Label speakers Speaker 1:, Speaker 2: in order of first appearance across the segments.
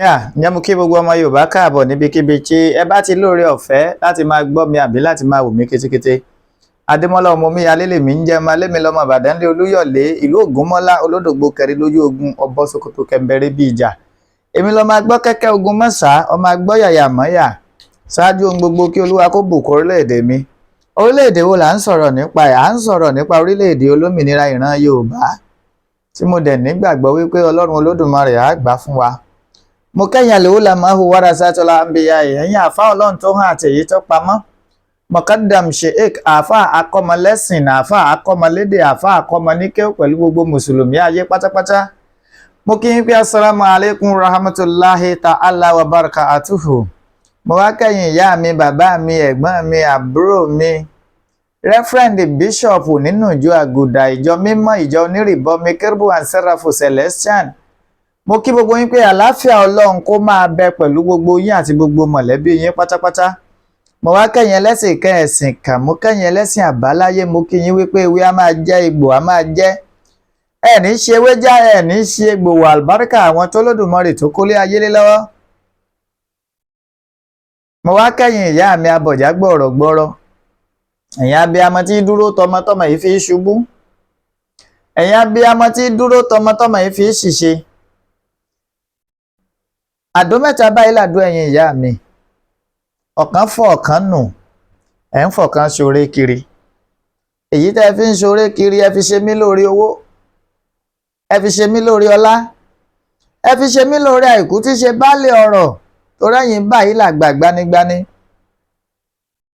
Speaker 1: Ǹjẹ́ mo kí gbogbo ọmọ Yorùbá káàbọ̀ níbikíbi tí ẹ bá ti lóore ọ̀fẹ́ láti máa gbọ́ mi àbí láti máa wò mí kétékété. Adémọ́lá ọmọ mi alélèmí ń jẹ́ ọmọ alémi lọ́mọ Ìbàdàn lé Olúyọ̀lé ìlú Ògúnmọ́lá olódògbò kẹrin lójú ogun ọbọ̀ Sokoto kẹmbẹ̀rẹ̀ bí ìjà. Èmi lọ máa gbọ́ kẹ́kẹ́ ogun mọ́sà ọmọ agbọ́ yàyà mọ́yà. Ṣáájú ohun gbogbo kí Olúwa kó bùkún orílẹ̀-èdè mi. Orílẹ̀-èdè wo là ń sọ̀rọ̀ nípa ẹ̀? À ń sọ̀rọ̀ nípa orílẹ̀-èdè olómìnira ìran Yorùbá tí mo dẹ̀ nígbàgbọ́ wípé Ọlọ́run Olódùmarè á gbà fún wa. Mo kẹ́yìn àlèwò làmáhù wàrà sátọ́lá àmbíyá ẹ̀yìn àfá Ọlọ́run tó hàn àti èyí tó pamọ́. Mọ̀kádàm Sheikh àfá akọ́mọlẹ́sìn àfá akọ́mọlédè àfá akọ́mọníkẹ́ pẹ̀lú gbogbo mùsùlùmí ayé pátápátá. Mo kí yín pé assalamu alaikum rahmatullahi ta'ala wa barakatuhu. Mo wá kẹ́yìn ìyá mi, bàbá mi, ẹ̀gbọ́n mi, àbúrò mi, rẹ́fẹ́rẹ́ndì bíṣọ̀pù nínú ìjọ àgùdà ìjọ mímọ́ ìjọ onírìbọmi kérúbù and sẹ́ráfù celestian. Mo kí gbogbo yín pé àlàáfíà Ọlọ́run kó máa bẹ pẹ̀lú gbogbo yín àti gbogbo mọ̀lẹ́bí yín pátápátá. Mo wá kẹ́yìn ẹlẹ́sìn kẹ́ẹ̀sìn kà, mo kẹ́yìn ẹlẹ́sìn àbáláyé, mo kí yín wípé ewé á máa jẹ́ egbò á máa jẹ́. Ẹ̀ní ṣe ewé já ẹ̀ní ṣe egbò wà àlùbáríkà àwọn tó lódùmarè tó kólé ayé lé lọ́wọ́. Mo wá kẹ́yìn ìyá mi abọ̀já gbọ̀rọ̀gbọ̀rọ̀. Ẹ̀yin abiyamọ tí dúró tọmọtọmọ yìí fi ṣubú. Ẹ̀yin abiyamọ tí dúró tọmọtọmọ yìí fi ṣìṣe. Àdó mẹ́ta báyìí làdó ẹ̀yin ìyá mi. Ọ̀kan fọ́ ọ̀kan nù. Ẹ̀ ń fọ̀kan ṣoré kiri. Èyí tẹ́ ẹ fi ń ṣoré kiri ẹ fi ṣe mí lórí owó. Ẹ fi ṣe mí lórí ọlá. Ẹ fi ṣe mí lórí àìkú tí ṣe baálé ọrọ̀. Torí ẹ̀yin báyìí làgbà gbanigbani.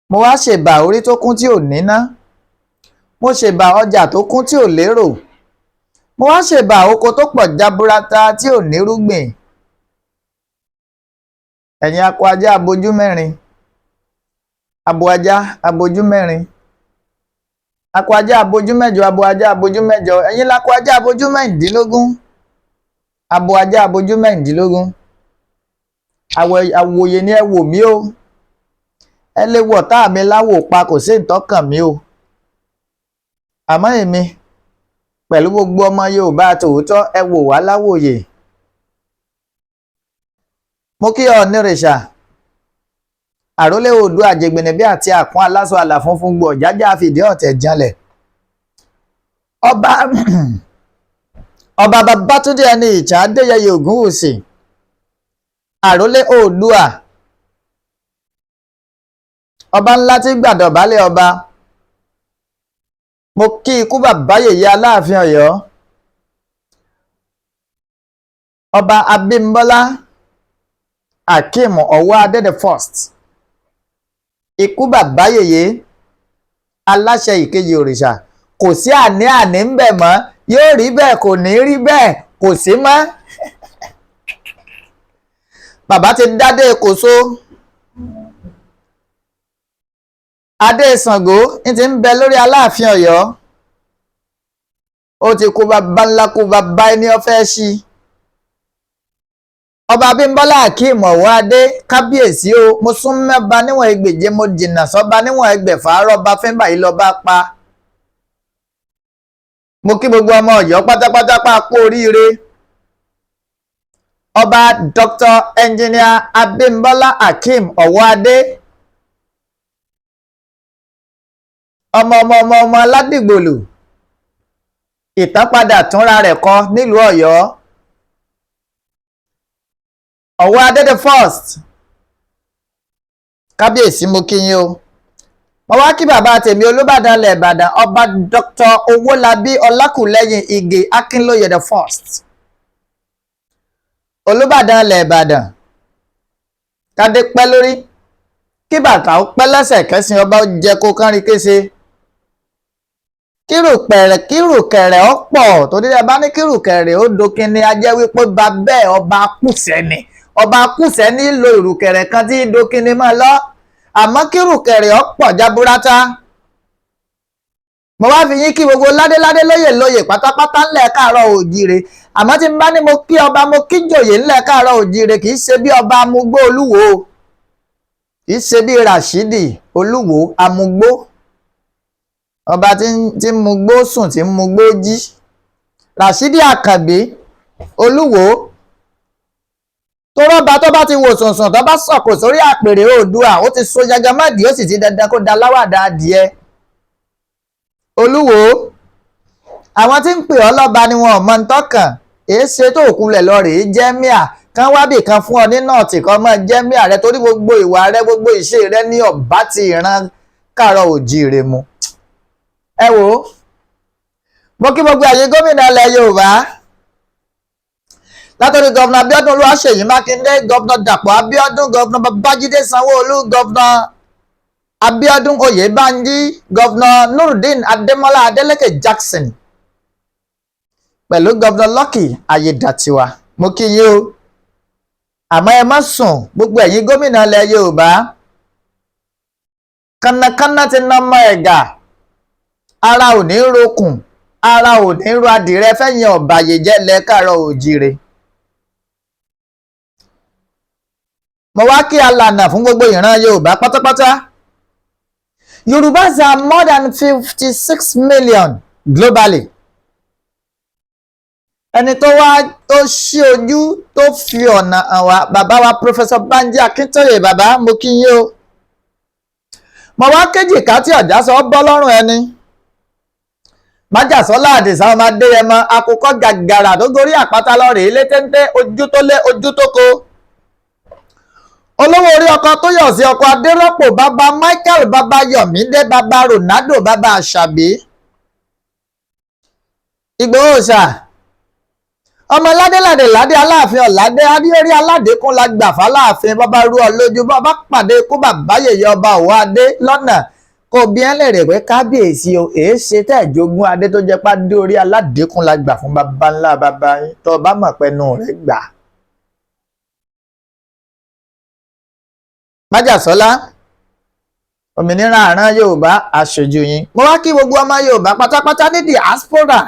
Speaker 1: Mo wá ṣèbà orí tó kún tí ò níná. Mo ṣèbà ọjà tó kún tí ò lérò. Mo wá ṣèbà oko tó pọ̀ jaburata tí ò nírúgbìn. Ẹ̀yin akọ ajá abojú mẹ́rin. Abo ajá abojú mẹ́rin. Akọ ajá abojú mẹ́jọ, abo ajá abojú mẹ́jọ. Ẹ̀yin lakọ ajá abojú mẹ́rìndínlógún. Abo ajá abojú mẹ́rìndínlógún. Àwòye ni ẹ wò mí o. Ẹ lè wọ̀ tá mi láwò pa kò sí ìtọ́kàn mi o. Àmọ́ èmi pẹ̀lú gbogbo ọmọ Yorùbá tòótọ́ ẹ wò wá láwòye. Mo kí ọ nírìṣà. Àrólé Oòduà àjẹgbẹ̀nẹ̀bí àti àpọ́n aláṣọ àlà funfun gbọ̀ jájá fìdí ọ̀tẹ̀ janlẹ̀. Ọba Babátúndé ẹni ìjà Adéyẹyè Ògúnwùsì. Àrólé Oòduà. Ọba ńlá tí gbàdọ̀bálẹ̀ ọba. Mo kí ikú bàbá yèyé Aláàfin Ọ̀yọ́. Ọba Abímbọ́lá Akeem Ọwọ́adé the first. Ikú bàbá yèyé aláṣẹ ìkejì òrìṣà. Kò sí àní-àní ń bẹ̀ mọ́. Yóò rí bẹ́ẹ̀ kò ní rí bẹ́ẹ̀ kò sí mọ́. Bàbá ti dádé Kòso. Adé Ṣàngó ní ti ń bẹ lórí Aláàfin Ọ̀yọ́. Ó ti kú bàbá ńlá kú bàbá ẹni ọ̀fẹ́ sí. Ọba Abímbọ́lá Akeem Ọwọ́adé kábíyèsí o. Mo sún mẹ́ba níwọ̀n ẹgbẹ̀je mo jìnnà sọ́ba níwọ̀n ẹgbẹ̀fà rọ́ba fẹ́ńbà yìí lọ́ba pa. Mo kí gbogbo ọmọ Ọ̀yọ́ pátápátá pa kú oríire. Ọba Dr. Engineer Abímbọ́lá Akeem Ọwọ́adé. Ọmọ aládìgbòlù. Ìtàn padà túnra rẹ̀ kọ nílùú Ọ̀yọ́. Ọwọ́adé the first. Kábíyèsí mo kí yín o. Mo wá kí bàbá tèmi Olúbàdàn ilẹ̀ Ìbàdàn ọba Dr. Owólabí Ọlákùlẹ́yìn Ìgè Akínlóye the first. Olúbàdàn ilẹ̀ Ìbàdàn. Kádé pẹ́ lórí. Kí bàtà ó pẹ́ lẹ́sẹ̀ kẹ́sìn ọba ó jẹ́ kó kánrin kése. Kírùkẹ̀rẹ̀ ó pọ̀ torí ẹ bá ní kírùkẹ̀rẹ̀ ó dokin ni a jẹ́ wípé bá bẹ́ẹ̀ ọba kùsẹ́ ni. Ọba kùsẹ́ nílò ìrùkẹ̀rẹ̀ kan tí dokin ni máa lọ. Àmọ́ kírùkẹ̀rẹ̀ ó pọ̀ jaburata. Mo wá fi yín kí gbogbo ládéládé lóyè pátápátá ńlẹ̀ káàárọ̀ òjíire. Àmọ́ tí n bá ní mo kí ọba mo kí jòyè ńlẹ̀ káàárọ̀ òjíire kì í ṣe bí ọba amúgbó Olúwo. Kì í ṣe bí Ràṣídì Olúwo amúgbó. Ọba tí ń mugbó sùn tí ń mugbó jí. Ràṣídì Àkànbí Olúwo tó rọ́bà tó bá ti wò sùnsùn tó bá sọ̀kò sórí àpèrè Oòduà ó ti so jagamadi ó sì ti dandan kó da láwàdà adìẹ. Olúwo àwọn tí ń pè ọ́ lọ́ba ni wọn ò mọ ntọ́kàn èé ṣe tó òkulẹ̀ lọ rèé jẹ́míà kán wábì kan fún ọ ní nọ́ọ̀tì kan mọ́ jẹ́míà rẹ torí gbogbo ìwà rẹ gbogbo ìṣe rẹ ní ọ̀bá ti ìran Káàárọ̀ Oòjíire mu. Ẹ wò ó mo kí gbogbo àyè gómìnà ilẹ̀ Yorùbá látọ̀rí gọ́vnà Abíọ́dún Olúwaṣèyí Mákindé, gọ́vnà Dàpọ̀ Abíọ́dún, gọ́vnà Babájídé Sanwó-Olú, gọ́vnà Abíọ́dún Oyèbánjí, gọ́vnà Nurudeen Adémọ́lá Adélékè Jackson pẹ̀lú gọ́vnà Lucky Ayédàtiwa. Mo kí yín o àmọ́ ẹ má sùn gbogbo ẹ̀yin gómìnà ilẹ̀ Yorùbá. Kánnakánná ti ná mọ́ ẹ̀gà ara ò ní rokùn ara ò ní ro adìrẹ fẹ́yìn ọ̀bàyéjẹ́ lẹ Káàárọ̀ Oòjíire. Mo wá kí alànà fún gbogbo ìran Yorùbá pátápátá. Yorubas are more than 56 million globally. Ẹni tó wá tó ṣí ojú tó fi ọ̀nà hàn wá bàbá wa Professor Banji Akíntóyè bàbá mo kí yín o. Mo wá kéjìká tí ọ̀já sọ bọ́ lọ́rùn ẹni. Májàsọ́lá Àdìsá ọmọ Adéyẹmọ akókò gàgàrà tó gorí àpáta lọ rèé létéńté ojú tó lé ojú tó ko. Olówó orí ọkọ tó yọ̀ sí ọkọ Adérọ́pò bàbá Michael bàbá Yọ̀mídé bàbá Ronaldo bàbá Àṣàbí. Ìgbòho ṣá ọmọ ládéládé ládé Aláàfin Ọ̀ládé adéorí aládékún la gbà fáláàfin bàbá rú ọ lójú bàbá pàdé kó bàbá yèyé ọba òwò adé lọ́nà kò bí ẹ lè rè pé kábíyèsí o èé ṣe tẹ́ ìjogún adé tó jẹ́ pàdé orí aládékún la gbà fún bàbá ńlá bàbá yín tó bá mọ̀ pẹ́nu rẹ̀ gbà. Májàsọ́lá òmìnira àrán Yorùbá aṣojú yín. Mo wá kí gbogbo ọmọ Yorùbá pátápátá ní diaspora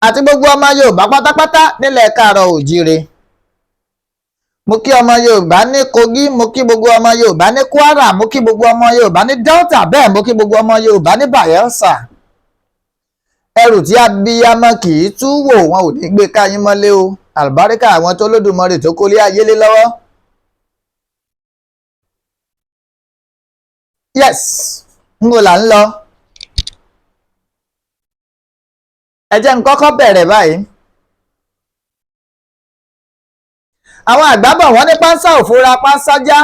Speaker 1: àti gbogbo ọmọ Yorùbá pátápátá nílẹ̀ Káàárọ̀ Oòjíire. Mo kí ọmọ Yorùbá ní Kogi, mo kí gbogbo ọmọ Yorùbá ní Kwara, mo kí gbogbo ọmọ Yorùbá ní Delta, bẹ́ẹ̀ mo kí gbogbo ọmọ Yorùbá ní Bayelsa. Ẹrù tí abiyamọ kì í tú wò wọn ò ní gbé káyín mọ́lé o. Àlùbáríkà àwọn tó lódùmarè tó kólé ayé lé lọ́wọ́. Yes, n kò là ń lọ. Ẹ jẹ́ n kọ́kọ́ bẹ̀rẹ̀ báyìí. Àwọn àgbà bọ̀ wọ́n ní pánsá òfura pánsá já.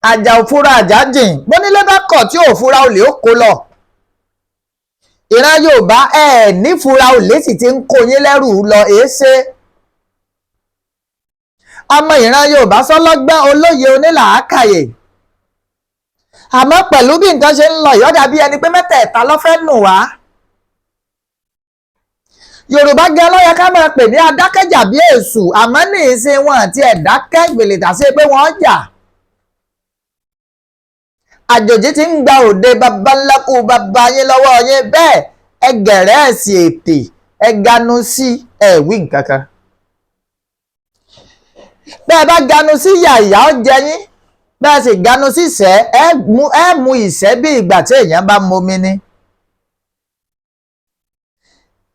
Speaker 1: Àjà òfura àjà jìn. Bónílé bá kọ̀ tí òfura olè ó kó lọ. Ìran Yorùbá nífura olè sì ti ń kó yín lẹ́rù lọ èéṣe. Ọmọ ìran Yorùbá sọ́lọ́gbọ́n olóye onílàákàyè. Àmọ́ pẹ̀lú bí nǹkan ṣe ń lọ ìyọ́dà bí ẹni pé mẹ́tẹ̀ẹ̀ta ló fẹ́ nù wá. Yorùbá gan ló yẹ ká máa pè ní adákẹ́jà bí èṣù àmọ́ ní ìsìn wọn àti ẹ̀dákẹ́ ìgbèlèdà sí pé wọ́n jà. Àjòjì ti ń gba òde bàbá ńlá kú bàbá yín lọ́wọ́ yín bẹ́ẹ̀ ẹgẹ̀rẹ́ ẹ̀sìn ètè ẹganu sí ẹ̀wí nǹkan kan. Bẹ́ẹ̀ bá ganu sí ìyà ó jẹ yín bẹ́ẹ̀ sì ganu sí ìṣẹ́ ẹ mú ìṣẹ́ bí ìgbà tí èèyàn bá momi ni.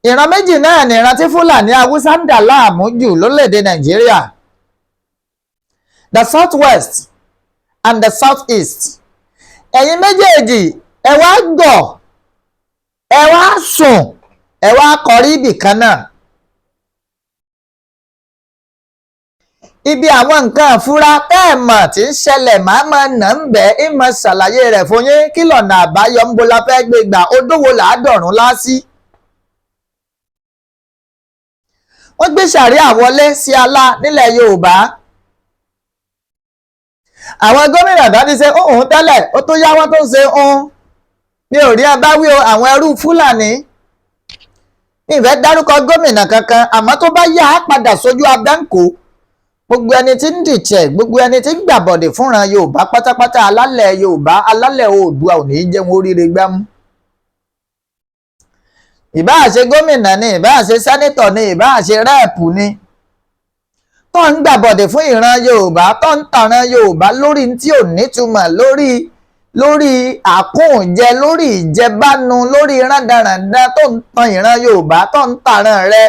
Speaker 1: Ìran méjì náà ni ìran tí Fúlàní Haúsá ń dà láàmú jù lórílẹ̀‐èdè Nàìjíríà. The South West and the South East. Ẹ̀yin méjèèjì ẹ wá gọ̀ ẹ wá sùn ẹ wá kọrí ibì kan náà. Ibi àwọn nǹkan ìfura tẹ́ẹ̀mọ̀ tí ń ṣẹlẹ̀ máa nà ń bẹ́ ìmọ̀ ṣàlàyé rẹ̀ fún yín kí lọ́nà àbáyọ ń bo la fẹ́ gbé gbà odówó làádọ́rùn lásì. Wọ́n gbé ṣàríà wọlé sí alá nílẹ̀ Yorùbá. Àwọn gómìnà tó ti ṣe òun tẹ́lẹ̀ ó tó yá wọ́n tó ń ṣe òun mi ò rí abáwí o àwọn ẹrú Fúlàní. Mi ìfẹ́ dárúkọ gómìnà kankan àmọ́ tó bá yá á padà sójú abẹ́ǹkó. Gbogbo ẹni tí ń dìtẹ̀ gbogbo ẹni tí ń gbàbọ̀dẹ̀ fúnran Yorùbá pátápátá alálẹ̀ Yorùbá alálẹ̀ Oòduà ò ní jẹun oríire gbámú. Ìbáà ṣe gómìnà ni ìbáà ṣe sẹ́nítọ̀ ni ìbáà ṣe rẹ́ẹ̀pù ni tó ń gbàbọ̀dẹ̀ fún ìran Yorùbá tó ń tàran Yorùbá lórí tí ò nítumọ̀ lórí àkóúnjẹ lórí ìjẹbánu lórí rándaràndá tó ń tan ìran Yorùbá tó ń tàran rẹ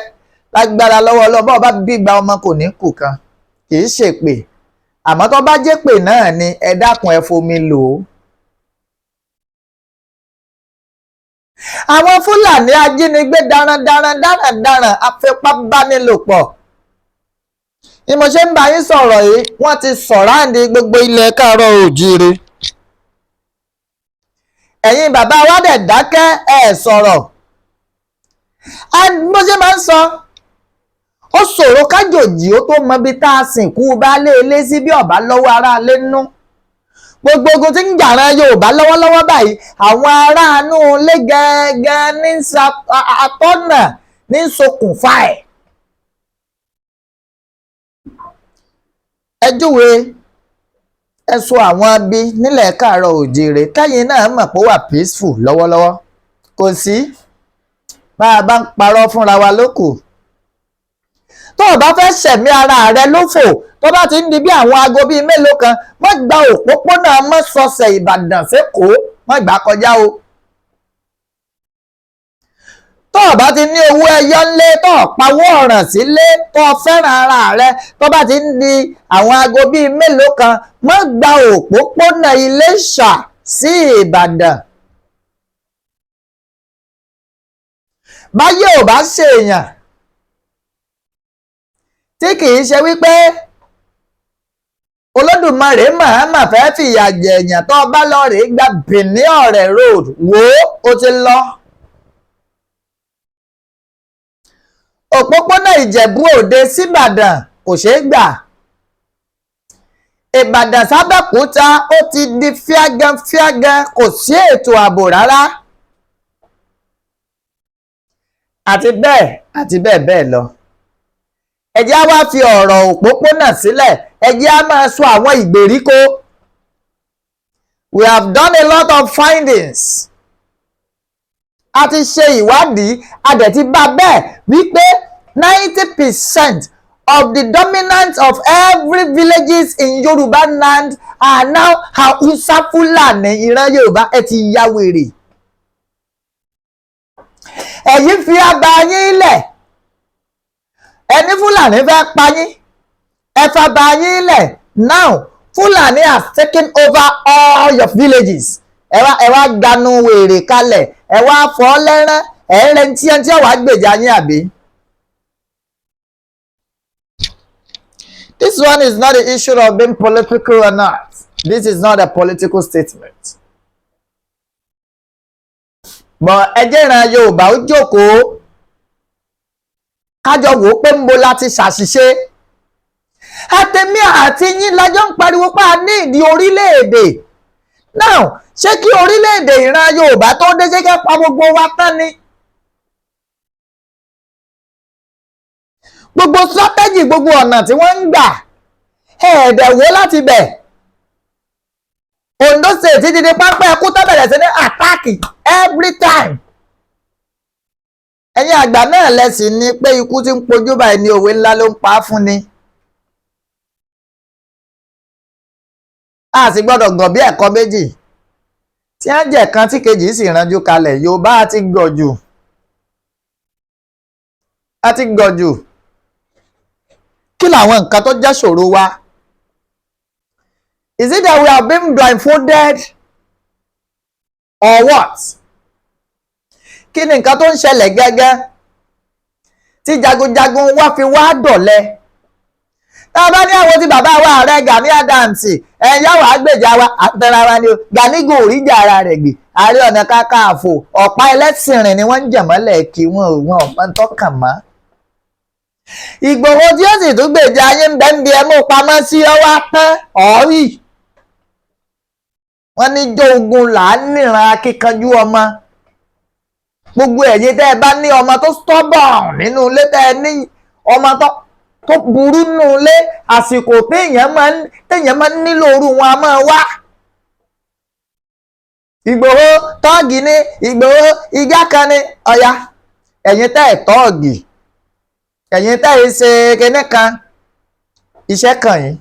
Speaker 1: lágbára lọ́wọ́ ọlọ́bọ̀ bá gbígba ọmọ kò ní kù kan, kì í ṣèpè, àmọ́ tó bá jẹ́ pè náà ni ẹ dákun ẹ fomi lò ó. àwọn Fúlàní ajínigbé darandaran afipábánilòpọ̀ ni mo ṣe ń bá yín sọ̀rọ̀ yìí, wọ́n ti sọ̀ráǹdì gbogbo ilẹ̀ káàárọ̀ oòjíire. ẹ̀yin bàbá wa dẹ̀ dákẹ́ ẹ̀ sọ̀rọ̀. bó ṣe máa ń sọ, ó ṣòro kájòjì ó tó mọ ibi tá a sìnkú baálé ilé sí bí ọ̀bá lọ́wọ́ aráalé nú. gbogbo ogun tí ń jàran Yorùbá lọ́wọ́lọ́wọ́ báyìí, àwọn aráàánú ilé gẹ́gẹ́ ní atọ́nà ní ṣokùnfà ẹ̀. ẹ júwe ẹ sọ àwọn abí nílẹ̀ káàárọ̀ oòjíire kẹ́yìn náà mọ̀ pé ó wà peaceful lọ́wọ́lọ́wọ́. kò sí bá a bá ń parọ́ fúnra wa lókù. tó o bá fẹ́ ṣẹ̀mí ara rẹ lófò tó bá ti ń di bí àwọn aago bíi mélòó kan, má gba òpópónà Mọ́sọ̀ọ̀sẹ̀ Ìbàdàn s'Ékòó, má gbà kọjá o. tó o bá ti ní owó ẹyọ ńlé, tó o pawó ọ̀ràn sílé, tó o fẹ́ràn ara rẹ, tó bá ti ń di àwọn aago bíi mélòó kan, má gba òpópónà Iléṣà sí Ìbàdàn. báyé ò bá ṣèèyàn tí kì í ṣe wípé Olódùmarè màámà fẹ́ fìyà jẹ èèyàn, tó bá lọ rè gba Benin Ọ̀rẹ́ road wò ó ti lọ. òpópónà Ìjẹ̀bú Òde síbàdàn kò ṣeé gbà. Ìbàdàn sábẹ́kúta ó ti di fíágan kò sí ètò ààbò rárá. àti bẹ́ẹ̀ bẹ́ẹ̀ lọ. ẹ jẹ́ á wá fi ọ̀rọ̀ òpópónà sílẹ̀, ẹ jẹ́ á máa sọ àwọn ìgbèríko. We have done a lot of findings. a ti ṣe ìwádìí, a dẹ̀ ti bá bẹ́ẹ̀ wípé 90% of the dominance of every villages in Yoruba land are now Hausa Fulani. ìran Yorùbá ẹ ti ya wèrè. ẹ̀yin fi àbá yín lẹ̀, ẹni Fúlàní fẹ́ pa yín, ẹ fàbá yín lẹ̀. now Fulani has taken over all your villages. ẹ wá ganu wèrè kalẹ̀, ẹ wá fọ́ lẹ́rán, ẹ ń rẹntí ẹni tí ó wá gbèjà yín àbí. This one is not the issue of being political or not. This is not a political statement. But ẹ jẹ́ ìran Yorùbá ó jókòó kájọ wò ó pé ń bo láti ṣàṣìṣe. àtẹ̀mí àti yín lájọ́ ń pariwo pa ní ìdí orílẹ̀-èdè. now ṣé kí orílẹ̀-èdè ìran Yorùbá tó dé ṣe kẹ́ pa gbogbo wa tán ni? gbogbo strategy, gbogbo ọ̀nà tí wọ́n ń gbà ẹ̀ẹ́dẹ̀wó láti bẹ̀. Ondo State títí di pápá ẹkú tó bẹ̀rẹ̀ sí ní àtáàkì every time. ẹ̀yin àgbà náà lẹ́sìn ni pé ikú tí ń pojú báyìí ní òwe ńlá ló ń pa á fún ni. a sì gbọ́dọ̀ gàn bí ẹ̀kọ́ méjì tí á jẹ́ kan tí kejì sì ránjú kalẹ̀. Yorùbá àti gọ̀jù kí làwọn nǹkan tó jẹ́ ṣòro wa? Is it that we have been blindfolded or what? kí ni nǹkan tó ń ṣẹlẹ̀ gẹ́gẹ́ tí jagunjagun wá fi wá dọ̀lẹ? tá a bá ní àwọn tí bàbá wa Ààrẹ Gani Adams ẹ̀yà wà á gbèjà wa àtẹ̀ra wa ni o. Gani gò rí jà ara rẹ̀ gbè. Ààrẹ Ọ̀nà Kakanfò ọ̀pá ẹlẹ́sìn rìn ni wọ́n ń jẹ̀mọ́lẹ̀ kí wọn ọ̀pá ń tọ́kàn mọ́. Ìgbòho tí ó sì tún gbèjà ayé ń bẹ́ ń bi ẹmú pamọ́ sí ọwọ́ tán ọ̀rí. wọ́n ní jó ogun là á níran akíkanjú ọmọ. gbogbo ẹ̀yin tẹ́ ẹ bá ní ọmọ tó stubborn nínú ilé, tẹ́ ẹ ní ọmọ tó burú nínú ilé, àsìkò téèyàn máa ń nílò orú wọn a máa wá. Ìgbòho tọ́ọ̀gì ni, Ìgbòho igá kan ni, ọ̀ya ẹ̀yin tẹ́ ẹ tọ́ọ̀gì, ẹ̀yin tẹ́ ẹ ṣe kinní kan, iṣẹ́ kàn yín.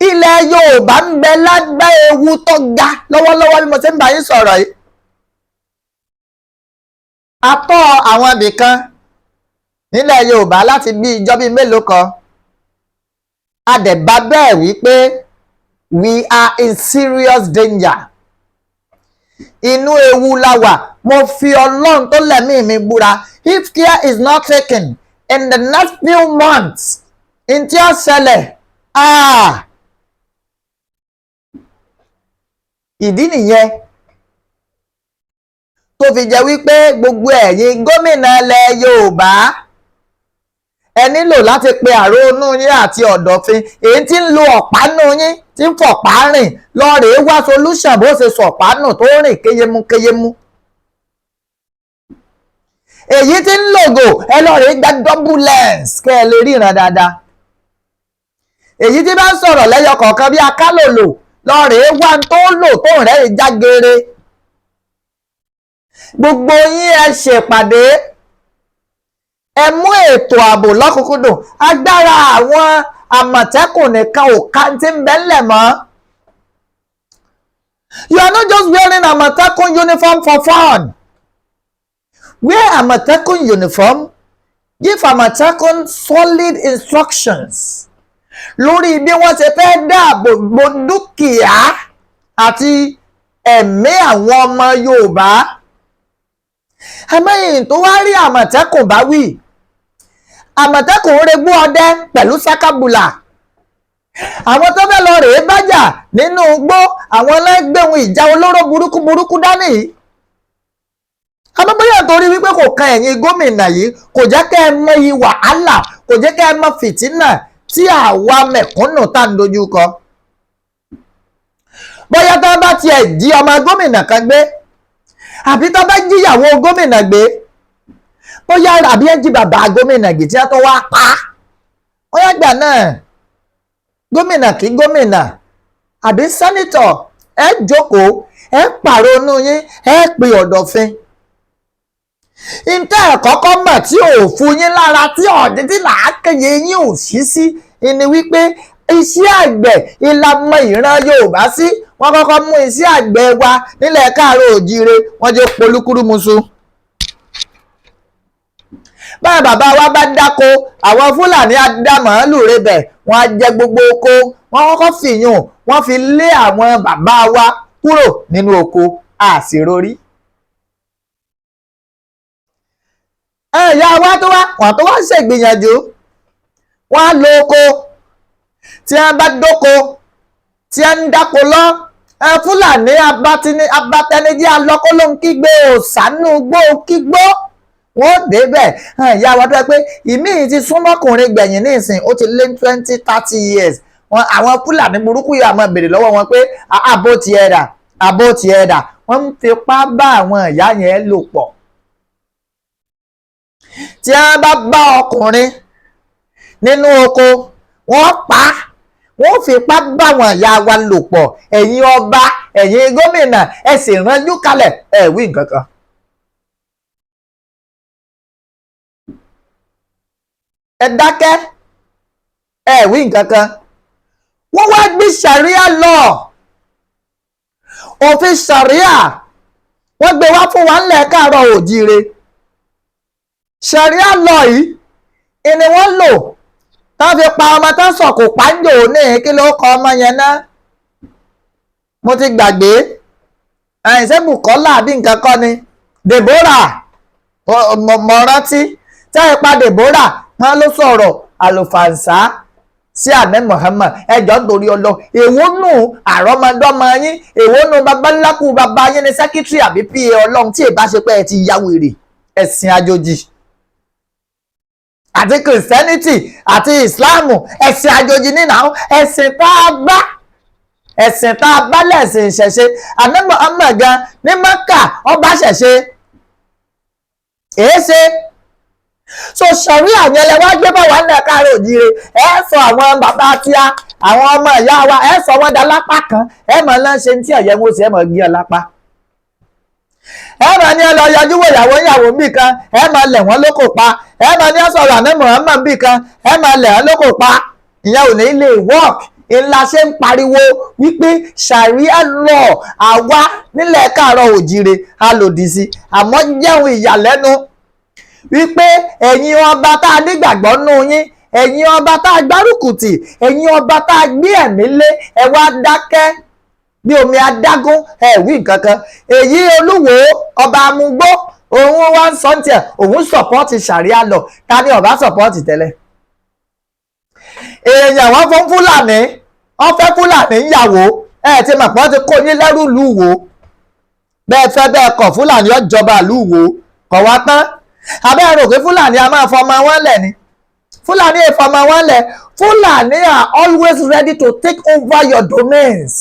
Speaker 1: Ilẹ̀ Yorùbá ń bẹ lágbá ewu tó ga lọ́wọ́lọ́wọ́ bí mo ṣe ń bá yín sọ̀rọ̀ yìí. atọ́ àwọn ibìkan nílẹ̀ Yorùbá láti bí ijọ́ bíi mélòó kan, a dẹ̀ bá bẹ́ẹ̀ wípé we are in serious danger. Inú ewu la wà. Mo fi Ọlọ́run tó lẹ̀mí mi búra, if care is not taken in the next few months, in tí ó ṣẹlẹ̀, ìdí nìyẹn tó fi jẹ́ wípé gbogbo ẹ̀yin gómìnà ilẹ̀ Yorùbá ẹ nílò láti pe àrónú yín àti ọ̀dọ̀fin, èyí tí ń lo ọ̀pá nù yín tí ń fọ̀pá rìn lọ́ọ̀rẹ́ wá solution bó ṣe sọ̀pá nù tó rìn kéyémú. Èyí tí ń lògò ẹ lọ́ọ̀rẹ́ gba double lens kẹ́ ẹ lè ríran dáadáa. Èyí tí bá ń sọ̀rọ̀ lẹ́yọ kọ̀ọ̀kan bí akálòlò lọ́ọ̀rẹ́ wá tó lò tó rẹ̀ jágere. Gbogbo yín ẹ ṣèpàdé, ẹ mú ètò ààbò lọ́kùnkúndùn. Agbára àwọn Àmọ̀tẹ́kùn nìkan ò ká tí ń bẹ́lẹ̀ mọ́. You are not just wearing Àmọ̀tẹ́kùn uniform for fun. Wear Àmọ̀tẹ́kùn uniform, give Àmọ̀tẹ́kùn solid instructions lórí bí wọ́n ṣe fẹ́ dáàbò bo dúkìá àti ẹ̀mí àwọn ọmọ Yorùbá. Àmọ́yìn tó wá rí Àmọ̀tẹ́kùn bá wí, Àmọ̀tẹ́kùn regbó ọdẹ pẹ̀lú sákàbùlà. Àwọn tó fẹ́ lọ rèé bájà nínú igbó, àwọn ẹlẹ́gbẹ̀hún ìjà olóró burúkú dání. Àmọ́ bóyá torí wípé kò kan ẹ̀yin gómìnà yìí, kò jẹ́ kẹ́ ẹ mọ iyì wàhálà, kò jẹ́ kẹ́ ẹ mọ fìtínà tí àwa mẹ̀kúnnù tá ń dojú kọ. Bóyá tó bá tiẹ̀ jí ọmọ gómìnà kan gbé, àbí tó bá jíyàwó gómìnà gbé, bóyá àbí ẹ jí bàbá gómìnà gbé tí wọ́n tó wá pa á. Bóyá gbà náà gómìnà kí gómìnà àbí sẹ́nítọ̀ ẹ jókòó, ẹ pàrọnú yín, ẹ pe ọ̀dọ̀fin. Ìtẹ́ ẹ̀kọ́kọ́ mọ̀ tí ò fún yín lára tí ọ̀dẹ́ tí làákàyè yín ò sí ni wípé iṣẹ́ àgbẹ̀ ìlànà ìran Yorùbá sí. Wọ́n kọ́kọ́ mú iṣẹ́ àgbẹ̀ wa nílẹ̀ Káàárọ̀ Oòjíire, wọ́n jẹ́ polúkúrúmuṣu. Báyìí bàbá wa bá dáko, àwọn Fúlàní á dá màálù rebẹ̀, wọ́n á jẹ gbogbo oko. Wọ́n kọ́kọ́ fìyùn, wọ́n fi lé àwọn bàbá wa kúrò nínú oko àṣìrorí. Ẹ̀yà wa tó wá ṣègbìyànjú, wọ́n á lo oko. Tí wọ́n bá dóko, tí wọ́n ń dáko lọ, Fúlàní abatẹnijẹ́ alọ́kọ́ ló ń kígbe òsánú gbó kígbó. Wọ́n débẹ̀, ìyá wa tó yẹ pé ìmí ti súnmọ́kùnrin gbẹ̀yìn ní ìsìn, ó ti lé 20-30 years. Àwọn Fúlàní burúkú yà máa béèrè lọ́wọ́ wọn pé àbó ti ẹ̀dà. Wọ́n ń fipá bá àwọn ìyá yẹn lò pọ̀. Tí wọ́n bá bá ọkùnrin nínú oko, wọ́n pa á, wọ́n fipá bá àwọn ìyá wa lò pọ̀. Ẹ̀yin ọba, ẹ̀yin gómìnà, ẹ sì ránjú kalẹ̀, ẹ wí nǹkan kan. Ẹ dákẹ́, ẹ wí nǹkan kan. Wọ́n wá gbé Sharia law, òfin Sharia, wọ́n gbé wá fún wa nílẹ̀ Káàárọ̀ Oòjíire. Sharia law yìí ni wọ́n lò tán fi pa ọmọ tán sọ̀kò pàǹjò ní kí ló kọ ọmọ yẹn náà. Mo ti gbàgbé, àìsẹ́ Bùkọ́lá àbí nǹkan kọ́ ni, Deborah, mo rántí tẹ́ ẹ pa Deborah, wọ́n ló sọ̀rọ̀ àlùfàǹsá sí àná Muhammad. Ẹjọ́ torí ọlọ, èwo nù àrọ́mọdọ́mọ yín, èwo nù babaláku bàbá yín ní sẹ́kítírì àbí PA Ọlọ́run tí èbá ṣe pé ẹ ti ya wèrè. Ẹ̀sìn àjòjì àti Christianity àti Islam, ẹ̀sìn àjòjì nínú ẹ̀sìn tá a bá lẹ̀sìn ìṣẹ̀ṣe. Àná Muhammad gan ní Mẹ́kà ọba ṣẹ̀ṣe èéṣe. So Sharia yẹn lẹ wá gbé bá wà nílẹ̀ Káàárọ̀ Oòjíire. Ẹ sọ àwọn bàbá tíá, àwọn ọmọ ìyá wa, ẹ sọ wọ́n dá lápá kan. Ẹ mọ̀ lọ́n ṣe tí ọ̀yẹ́ wọn ó sì ẹ mọ̀ gbé ọ lápá. Ẹ mọ̀ ní ẹ lọ yọjú wò ìyàwó bì kan, ẹ mọ̀ lẹ̀ wọ́n lóko pa. Ẹ mọ̀ ní ẹ sọ̀rọ̀ àná Muhammad bì kan, ẹ mọ̀ lẹ̀ wọ́n lóko pa. Ìyẹn ò ní lè work. ńlá ṣe ń pariwo wípé sharia law àwa nílẹ̀ káàárọ̀ òjìrè a lòdì sí, àmọ́ jẹun ìyàlẹ́nu wípé ẹ̀yin ọba tá a nígbàgbọ́ nú yín, ẹ̀yin ọba tá a gbárùkùtì, ẹ̀yin ọba tá a gbé ẹ̀mí lé, ẹ wá dákẹ́ bí omi adágún ẹ wí nǹkan kan. Èyí Olúwo ọba amúgbó òun wá ń sọ ní tiẹ̀ òun sọ̀pọ́ọ̀tì sharia law, ta ni ọba sọ̀pọ́ọ̀tì tẹ́lẹ̀? Èèyàn wọ́n fún Fúlàní, wọ́n fẹ́ Fúlàní ìyàwó, ẹ ti mọ̀ pé wọ́n ti kó yín lẹ́rú ìlú Ìwó, bẹ́ẹ̀ fẹ́ bẹ́ẹ̀ kọ̀ Fúlàní ọjọba ìlú Ìwó kọ̀ wá tán. Abẹ́ rò pé Fúlàní a máa fọmọ wọn lẹ̀ ni? Fúlàní ìfọmọ wọn lẹ̀. Fúlàní are always ready to take over your domains.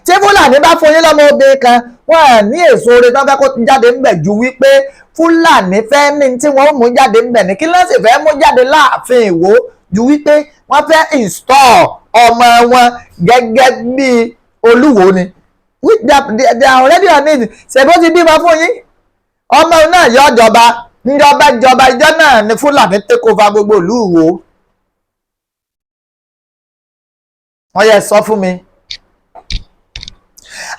Speaker 1: Tí Fúlàní bá fún yín lọ́mọ obìnrin kan, wọ́n á ní èso oore tán fẹ́ kó jáde ńbẹ̀ ju wípé Fúlàní fẹ́ ní tí wọ́n mú jáde ńbẹ̀ ní kí ló sì fẹ́ mú jáde láàfin Ìwó ju wípé wọ́n fẹ́ install ọmọ wọn gẹ́gẹ́ bí Olúwo ni. They are already on it. Ṣèbó ti bímọ fún yín, ọmọ náà yọ jọba, ìjọba ìjọ náà ni Fúlàní take over gbogbo ìlú Ìwó. Wọ́n yẹ sọ fún mi.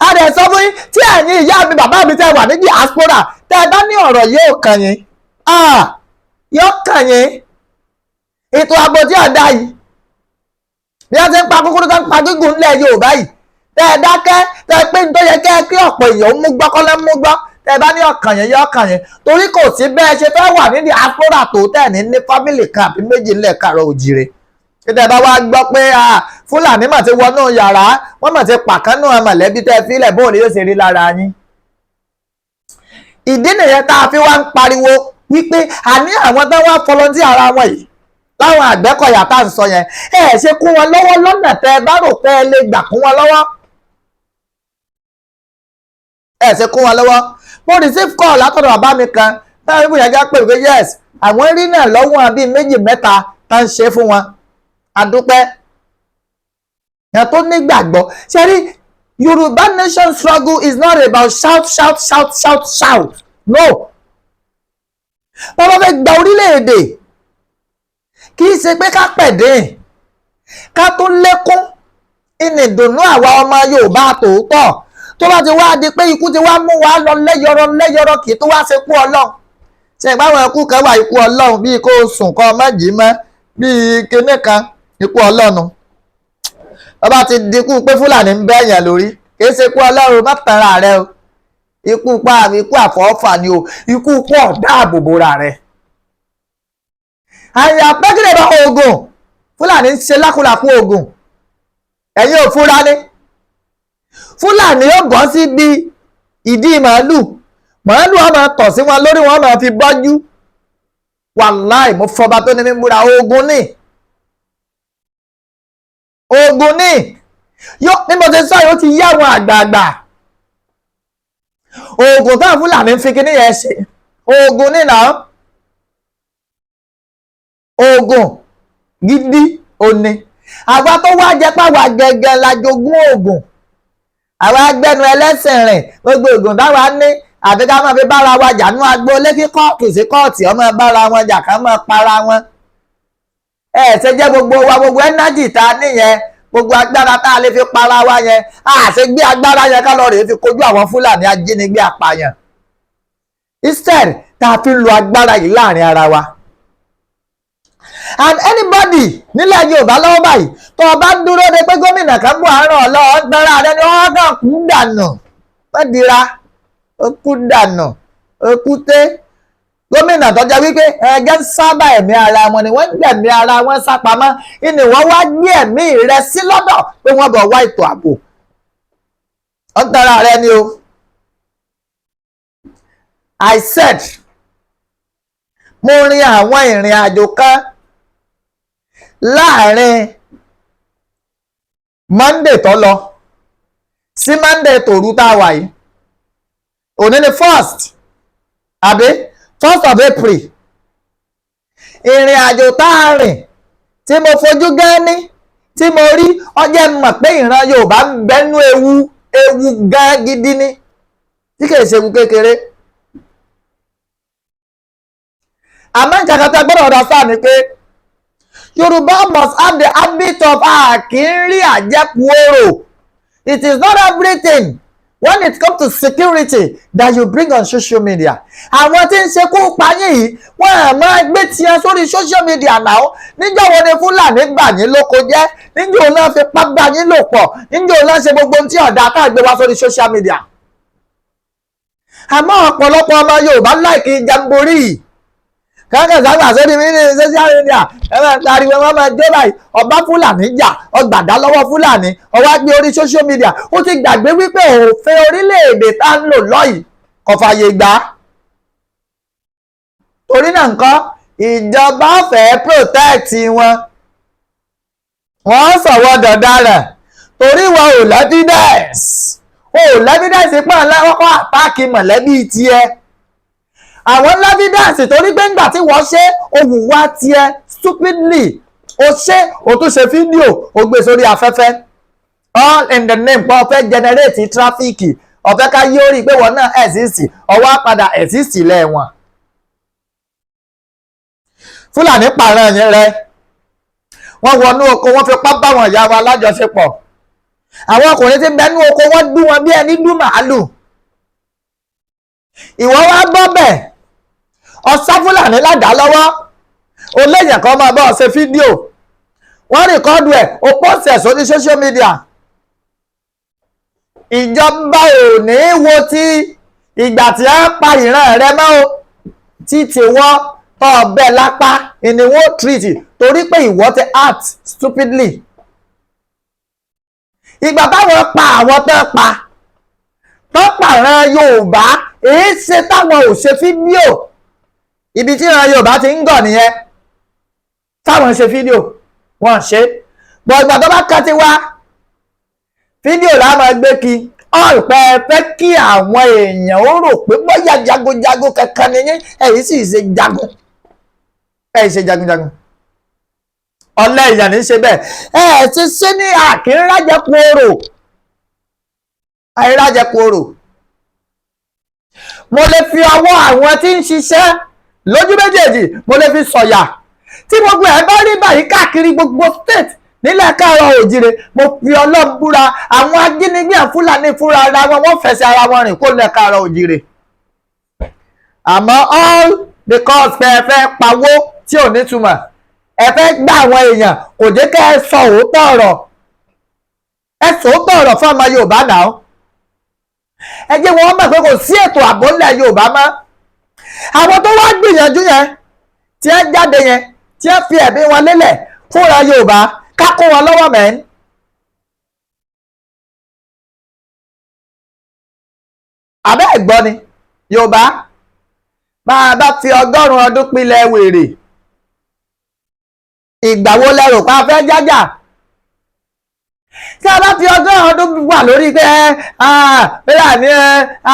Speaker 1: A dẹ̀ sọ fún yín tí ẹ̀yin ìyá mi bàbá mi tẹ́ wà ní diaspora tẹ́ ẹ bá ní ọ̀rọ̀ yóò kàn yín, yóò kàn yín. Ètò ààbò tí ọ̀dà yìí bí wọ́n ti ń pa kúkúrú tó ń pa gígùn ńlẹ̀ Yorùbá yìí, tẹ́ ẹ dákẹ́ tẹ́ ẹ pé nítorí yẹ kẹ́ ẹ kí ọ̀pọ̀ èèyàn mú gbọ́ kọ́lẹ́ mú gbọ́, tẹ́ ẹ bá ní ọkàn yẹn yóò kàn yín. Torí kò sí bẹ́ẹ̀ ṣe fẹ́ wà ní diaspora tó tẹ̀ ní fámìlì kan àbí méjì ńlẹ̀ káàárọ̀ òjìrè. Tẹ́ ẹ bá wá gbọ́ pé Fúlàní mà ti wọnú yàrá, wọ́n mà ti pàkánù mọ̀lẹ́bí tẹ́ fílẹ̀ bóun ni yóò ṣe rí lára yín. Ìdí nìyẹn tá a fi wá ń pariwo wípé àní àwọn tó wá fọlọ́ntì ara wọn yìí láwọn Àgbẹ̀kọ̀yà tá à ń sọ yẹn, ẹ ṣe kún wọn lọ́wọ́ lọ́nà tẹ́ ẹ bá rò pé ẹ lè gbà kún wọn lọ́wọ́. Ẹ ṣe kún wọn lọ́wọ́. Mo receive call látọ̀dọ̀ bàbá mi kan táwọn ibùdó yẹn já pé wípé yes àwọn rí náà lọ́wọ́ bíi méjì mẹ́ta tá ń ṣe fún wọn. Adúpẹ́. Yẹn tó nígbàgbọ́. Ṣé rí Yorùbá nation struggle is not about shout shout shout shout shout. No. Bàbá fẹ́ gba orílẹ̀-èdè kì í ṣe pé ká pẹ̀dín ká tó lékún ìní ìdùnnú àwa ọmọ Yorùbá tòótọ́ tó bá ti wá di pé ikú ti wá mú wa lọ lẹ́yọrọ kì í tó wá ṣe kú Ọlọ́run. Ṣé ìbáwọn ikú kan wà ikú Ọlọ́run bíi kó sùn kọ́ ọmọ jì mọ́ bíi kinní kan ikú Ọlọ́run. Ọba ti dikú pé Fúlàní ń bẹ́yàn lórí kì í ṣe ikú Ọlọ́run má tanra rẹ o. Ikú pa ikú àfọwọ́fà ni o, ikú pọ̀ dáàbò bora rẹ. Àyà pẹ́kìlẹ̀ bá Ògùn Fúlàní ń ṣe lákùlákù Ògùn, ẹ̀yin ò fúra ní. Fúlàní ó gọ́ sí bí ìdí màálù ọmọ tọ̀ sí wọn lórí wọn máa fi bọ́jú. Wàláì mo fọba tó ní mímúra Ògùn ní. Ògùn ní yóò ní mo ti sọ yóò ti yá àwọn àgbààgbà. Ògùn táwọn Fúlàní ń fi kíní yẹn ṣe Ògùn ní náà. Ògùn gidi òní àwa tó wá jẹ páwa gẹ́gẹ́ la jogún Ògùn. Àwa agbẹnu ẹlẹ́sìn rìn gbogbo Ògùn táwa ní àfi ká máa fi bára wa jà nú agboolé kí kóòtù sí kóòtù ọmọ bára wọn jà ká máa para wọn. Ẹ ṣe jẹ́ gbogbo wa gbogbo ẹnájì tá a níyẹn gbogbo agbára tá a lè fi para wa yẹn a ṣe gbé agbára yẹn ká lọ rèé fi kojú àwọn Fúlàní ajínigbé apààyàn. Instead tá a fi lo agbára yìí láàrin ara wa. And anybody nílẹ̀ Yorùbá lọ́wọ́ báyìí tó o bá ń dúró de pé gómìnà kan bọ̀ àárọ̀ ọlọ́ọ̀ gbẹ́ra rẹ ni wọ́n kàn kú dànù wọ́n dira ó kú dànù ó kú té. Gómìnà tọ́jà wípé ẹgẹ́ ń sábà ẹ̀mí ara wọn ni wọ́n ń gbẹ̀mí ara wọn sápamọ́ ìní wọ́n wá gbé ẹ̀mí rẹ sí lọ́dọ̀ pé wọ́n bọ̀ wá ètò ààbò. Ó ń tara rẹ ni o. I said mo rin àwọn ìrìn àjò kan láàrin Monday tó lọ sí Monday tòru tá a wà yìí. Òní ni first of April. Ìrìn àjò tá a rìn tí mo fojú gan ní tí mo rí ọjọ́ mọ̀ pé ìran Yorùbá ń bẹ́nu ewu gan gidi ni tí kìí ṣe ewu kékeré. Àmọ́ ìjàkátà gbọ́dọ̀ ọ̀dọ̀ sáà ni pé Yoruba must have the habit of àkínrí àjẹkù. It is not everything when it comes to security that you bring on social media. Àwọn tí ń ṣekú payín yìí wọ́n á máa gbé tiẹ̀ sórí social media náà. Níjọ́ wo ni Fúlàní gbà yín lóko jẹ́? Níjọ́ wo náà fi pá gbà yín lò pọ̀? Níjọ́ wo náà ṣe gbogbo ohun tí ọ̀dà ká gbé wá sórí social media? Àmọ́ ọ̀pọ̀lọpọ̀ ọmọ Yorùbá láìkí jamboree. Kankan sábà sórí social media ẹ̀rọ ìtàríwẹ̀ wọn máa dé báyìí ọba Fúlàní jà ọgbàdá lọ́wọ́ Fúlàní ọwá gbé orí social media ó ti gbàgbé wípé òfin orílẹ̀-èdè tá ń lò lọ́yìí kò fàyè gbà. Torí náà nǹkan ìjọba fẹ́ protect wọn wọ́n sọ̀wọ́ dọ̀daràn torí wọn ò lẹ́bídẹ́ǹsì pọ̀ lọ́wọ́ àtàkì mọ̀lẹ́bí tiẹ̀. Àwọn lẹ́bídẹ́ǹsì torí pé ńgbà tí wọ́n ṣe ohun wá tiẹ̀ stupidly ó ṣe ó tún ṣe fídíò ó gbé sórí afẹ́fẹ́ all in the name pé ó fẹ́ generate traffic ó fẹ́ ká yóò rí pé wọ́n náà exist ọwọ́ padà exist lẹ́wọ̀n. Fúlàní pààrọ̀ yẹn rẹ wọ́n wọnú oko wọ́n fi pá báwọn ìyá wa lájọṣepọ̀. Àwọn ọkùnrin tí ń bẹnú oko wọ́n dú wọn bí ẹni dú màálù. Ìwọ wá bọ́ bẹ̀ ọ̀sá Fúlàní ládàá lọ́wọ́ olóyìn kan máa bá ọ ṣe fídíò wọ́n rìkọ́dù ẹ̀ ó pọ́sì ẹ̀ sórí social media. Ìjọba ò ní wo ti ìgbà tí a pa ìran rẹ mọ́ o títí wọ́n ọbẹ̀ lápá ni wọ́n treat torí pé ìwọ ti act stupidly. Ìgbà táwọn pa àwọn tó pààrọ̀ Yorùbá èé ṣe táwọn ò ṣe fídíò. Ibi tí ìran Yorùbá ti ń gọ̀ nìyẹn táwọn ṣe fídíò wọ́n ṣe bọ̀ ìgbà tó bá kàn ti wá fídíò la máa gbé kí ọ̀pẹ́ fẹ́ kí àwọn èèyàn ó rò pé bóyá jagunjagun kankan nìyẹn ẹ̀yìn sì ṣe jagun ẹ̀yìn ṣe jagunjagun ọ̀lẹ ìyàn ní ṣe bẹ́ẹ̀ ti ṣe ní àkínrájẹpọ̀ orò àìrájẹpọ̀ orò. Mo lè fi ọwọ́ àwọn tí ń ṣiṣẹ́ lójú méjèèjì mo lè fi sọ̀yà tí gbogbo ẹ̀ bá rí báyìí káàkiri gbogbo state nílẹ̀ káàárọ̀ òjìrè mo fi Ọlọ́run búra àwọn ajínigbé Fúlàní fúnra ara wọn wọ́n fẹsẹ̀ ara wọn rìn kó lẹ̀ káàárọ̀ òjìrè. Àmọ́ all because pé ẹ fẹ́ pawó tí ò nítumọ̀ ẹ fẹ́ gbá àwọn èèyàn kò jẹ́ kẹ́ ẹ sọ òótọ́ ọ̀rọ̀ ẹ sọ òótọ́ ọ̀rọ̀ fún ọmọ Yorùbá náà. Ẹ jẹ́ wọn mọ̀ pé kò sí ètò ààbò ńlẹ̀ Yorùbá mọ́. Àwọn tó wá gbìyànjú yẹn tí ẹ jáde yẹn tí ẹ fi ẹ̀mí wọn lélẹ̀ fúnra Yorùbá ká kó wọn lọ́wọ́ mẹ́rin. Àbẹ́ ẹ̀gbọ́n ni Yorùbá máa bá fi 100 ọdún pilẹ̀ wèrè ìgbà wo lẹ rò pa fẹ́ jájà? Tí a bá fi 100 ọdún wà lórí pé Fúlàní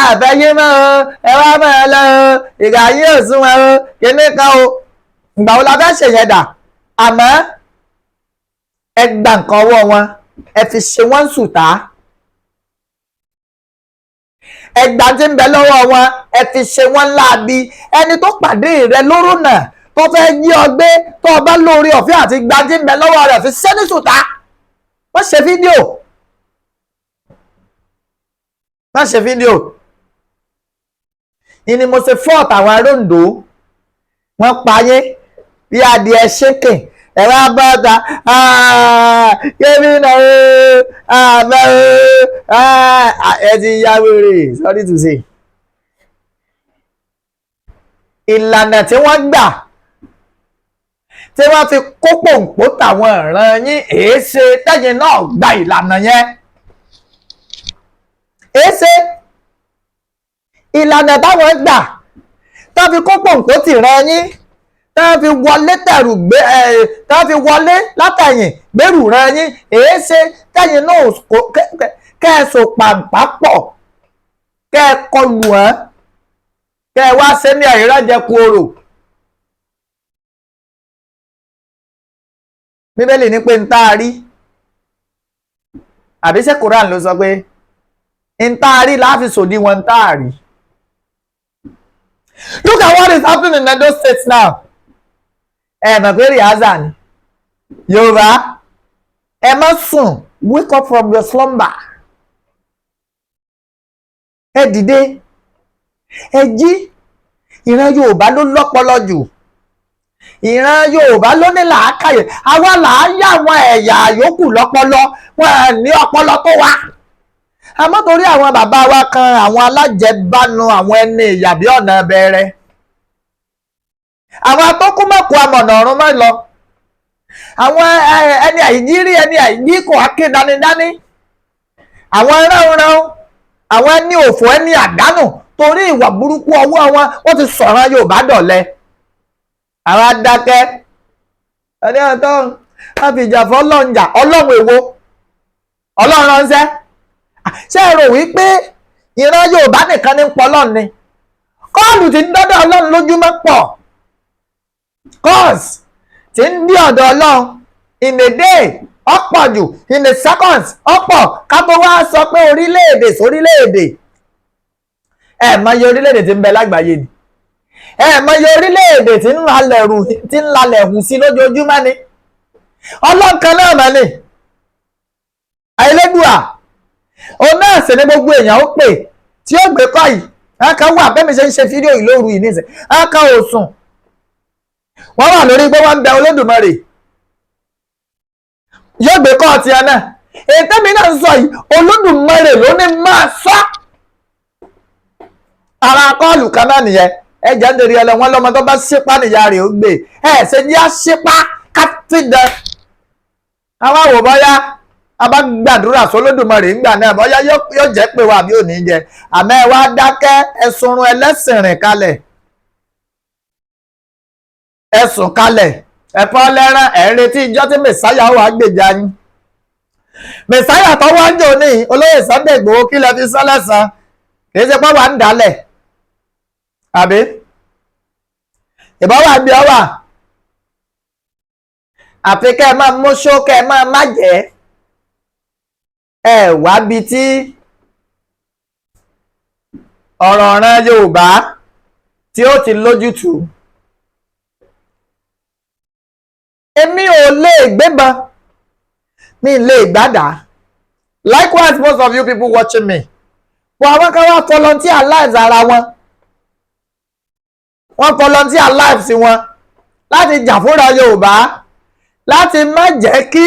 Speaker 1: àfẹ́yé mọ́ ẹ wá mọ́ ẹ lọ ìgbà yín ò sún wọn kíní kan o ìgbà wo la fẹ́ ṣèyẹn dà? Àmọ́ ẹ gba nǹkan ọwọ́ wọn ẹ fi ṣe wọ́n sùtá. Ẹgbà tí ń bẹ lọ́wọ́ wọn ẹ fi ṣe wọ́n láabi. Ẹni tó pàdé rẹ lóró náà tó fẹ́ yí ọ gbé tó o bá lórí ọ̀fẹ́ àti gbà tí ń bẹ lọ́wọ́ rẹ̀ fi ṣe ní sùtá. Wọ́n ṣe fídíò. Wọ́n ṣe fídíò. Ìní mo ṣe fọ́ọ̀tì àwọn aróńdó wọ́n payé bí adìẹ ṣékè ẹ̀rọ abọ́ta kébí náà àbẹ̀ ẹ ti ya wèrè sorry to say. Ìlànà tí wọ́n gbà tí wọ́n fi kó pòǹpó tàwọn ìran yín èéṣe tẹ́yìn náà gba ìlànà yẹn. Èéṣe ìlànà táwọn gbà tó fi kó pòǹpó tìran yín tó fi wọlé tẹ̀rù gbé tó fi wọlé látẹ̀yìn gbèrú ran yín èéṣe tẹ́yìn náà kẹ́ẹ̀sọ pàǹpá pọ̀ kẹ́ẹ̀kọlù wọn kẹ́ẹ̀ wá ṣe ní àìrájẹkù orò. Bíbélì ní pé ń tá a rí àbí ṣé Quran ló sọ pé ń tá a rí láàfin sòdí wọn ń tá a rí. Look at what is happening in Edo State now. Mọ̀ pé rìhásà ni Yorùbá ẹ má sùn, wake up from your slumber. Ẹ dìde, ẹ jí. Ìran Yorùbá ló lọ́pọlọ jù, ìran Yorùbá ló ní làákàyè. Àwa là á yá àwọn ẹ̀yà yòókù lọ́pọlọ, wọn ní ọpọlọ tó wa. Àmọ́ torí àwọn bàbá wa kan, àwọn alájẹbánu, àwọn ẹni ìyàbí ọ̀nà bẹ̀rẹ̀, àwọn atọ́kù mọ̀kù amọ̀nà ọ̀run mọ́ lọ, àwọn ẹni àìjírí, ẹni àìjíkò aké dánidání, àwọn ránran, àwọn ẹni òfò, ẹni àdánù, torí ìwà burúkú ọwọ́ wọn, wọ́n ti sọ̀rọ̀ Yorùbá dọ̀lẹ. Àwọn adákẹ́ ẹni ọ̀tọ́ wọn fi ìjà fọ́ ọlọ́run jà. Ọlọ́run èwo? Ọlọ́run ránṣẹ́? Ṣé ẹ rò wípé ìran Yorùbá nìkan ní ń pọ̀ Ọlọ́run ni? Kọ́ọ̀lù tí ń dọ́dọ̀ Ọlọ́run lójúmọ́ pọ̀, kọ́ọ̀sì tí ń dí ọ̀dọ̀ Ọlọ́run in a day ọ̀pọ̀ jù, in a seconds ọ̀pọ̀. Ká tó wá sọ pé orílẹ̀-èdè sórílẹ̀-èdè. Ẹ mọye orílẹ̀-èdè tí ń bẹ lágbàáyé ni? Ẹ mọye orílẹ̀-èdè tí ń lalẹ̀ hù sí lójoojúmọ́ ni? Ọlọ́run kan náà mọ̀ ni, Elédùà. Òun náà sì ni gbogbo èèyàn ó pè tí ó gbé kọ́ yìí. Àwọn kan wà bẹ́ẹ̀ mi ṣe ń ṣe fídíò yìí lóru yìí nísìn, àwọn kan ò sùn, wọ́n wà lórí pé wọ́n ń bẹ Olódùmarè, yóò gbé kọ́ ọtí ẹ náà. Ètò mi náà ń sọ yìí, Olódùmarè ló ní máa sọ. Ara kọ́ọ̀lù kan náà nìyẹn. Ẹ jẹ́ ń dèrè ẹlẹ́wọ̀n lọ́mọ tó bá ṣípá nìyá rẹ̀ ó gbé. Ẹ ṣe ní àṣípá kátìdẹ. Àwọn àwò bọ́yá a bá gbàdúrà sólódùmarè ńgbà náà, bọ́yá yóò jẹ́ pé wà bí ò ní jẹ. Àmọ́ ẹ wá dákẹ́, ẹ sunrun ẹlẹ́sìn rìn kalẹ̀, ẹ sùn kalẹ̀, ẹ fọ́ lẹ́rán, ẹ ń retí ìjọ́ tí mẹ̀sáyà wà gbèjà yín. Mẹ̀sáyà tó wá ń jò ní olóyè Sunday Igboho, kí lẹ fi sọ lẹ́sàn? Kì í ṣe pé wà ń dálẹ̀ àbí ìbọn wà bí ọ wà? Àfi kẹ́ ẹ máa mú ṣó, kẹ́ ẹ máa má jẹ́. Ẹ wá bi tí ọ̀rọ̀ ọ̀ràn Yorùbá tí ó ti lójútùú. Èmi ò lè gbébọn, mi lè gbádà. Likewise, most of you people watching me, wọ́n àwọn kan wá volunteer lives ara wọn, wọ́n volunteer lives wọn láti jà fúnra Yorùbá, láti má jẹ́ kí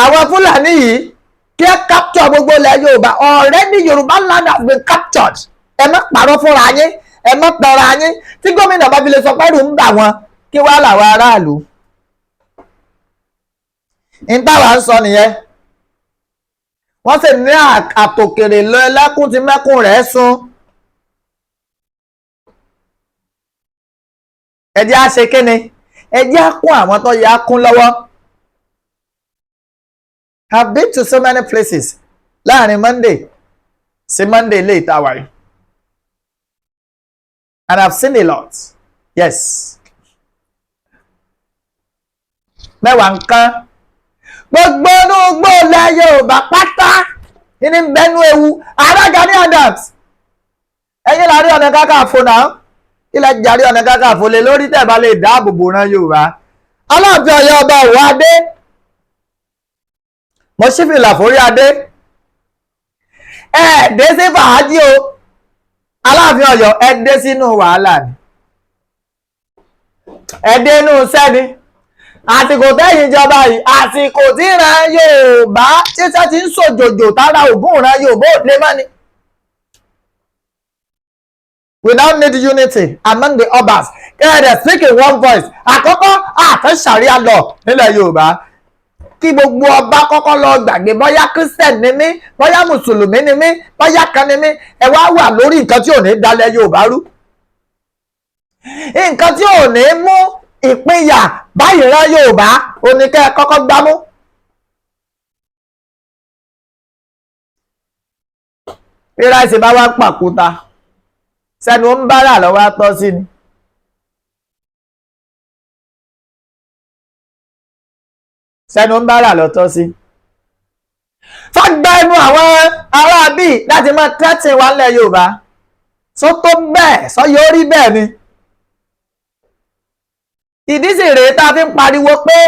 Speaker 1: àwọn Fúlàní yìí kí ẹ capture gbogbo ilẹ̀ Yorùbá. Already Yorùbá land has been captured. Ẹ má parọ́ fúnra yín, ẹ má tọra yín. Tí gómìnà bá fi lè sọ pé ẹ̀rù ń bà wọ́n, kí wá làwọn aráàlú. Ìtawà ń sọ nìyẹn. Wọ́n sì ní àtòkèrè lọ ẹlẹ́kùn tí mẹ́kùn rẹ̀ sún. Ẹ jẹ́ á ṣe kíni? Ẹ jẹ́ á kún àwọn tó yẹ á kún lọ́wọ́. I've been to so many places láàrin Monday sí Monday lè tàwà yìí, and I've seen a lot. Yes. Mẹ́wàá nǹkan gbogbo onúgbò ilẹ̀ Yorùbá pátá ní bẹnu ewu. Ààrẹ Gani Adams, ẹ̀yin láàrin Ọ̀nà Kakanfò náà, ilẹ̀ jàrí Ọ̀nà Kakanfò lè lórí tẹ̀bá lè dáàbò bò ran Yorùbá. Aláàfin Ọ̀yọ́ ọba Òwò Adé, mo ṣí fìlà forí adé. Dé sí fàájì o, Aláàfin Ọ̀yọ́ ẹ dé sínú wàhálà ni, ẹ dé inú sẹ́ni. Àsìkò tẹ́yìn ìjọba yìí, àsìkò tí ìran Yorùbá títẹ́ ti ń sòjòjò tára ògùn ìran Yorùbá ò lè mọ́ ni. We now need unity among the Obas. Kẹ́ẹ̀dẹ̀ speak in one voice. Àkọ́kọ́ àfẹ́ ṣàríà lọ nílẹ̀ Yorùbá. Kí gbogbo ọba kọ́kọ́ lọ gbàgbé bóyá Christian ni mí, bóyá Mùsùlùmí ni mí, bóyá kan ni mí. Ẹ wá wà lórí nǹkan tí ò ní dalẹ̀ Yorùbá rú. Nǹkan tí ò ní mú ìpínyà báyìí rán Yorùbá, ó ní kẹ́ ẹ kọ́kọ́ gbámú. Bí ráìsì bá wá pàkúta, sẹ́nu ń bára lọ́wọ́ tọ́ sí ni. Sẹ́nu ń bára lọ́tọ́ sí. Fọ́gbà ẹnu àwọn ará bí láti máa tẹ́tì wá nílẹ̀ Yorùbá. Sọ tó bẹ́ẹ̀, sọ yóò rí bẹ́ẹ̀ ni. ìdí sì rèé tá a fi ń pariwo pé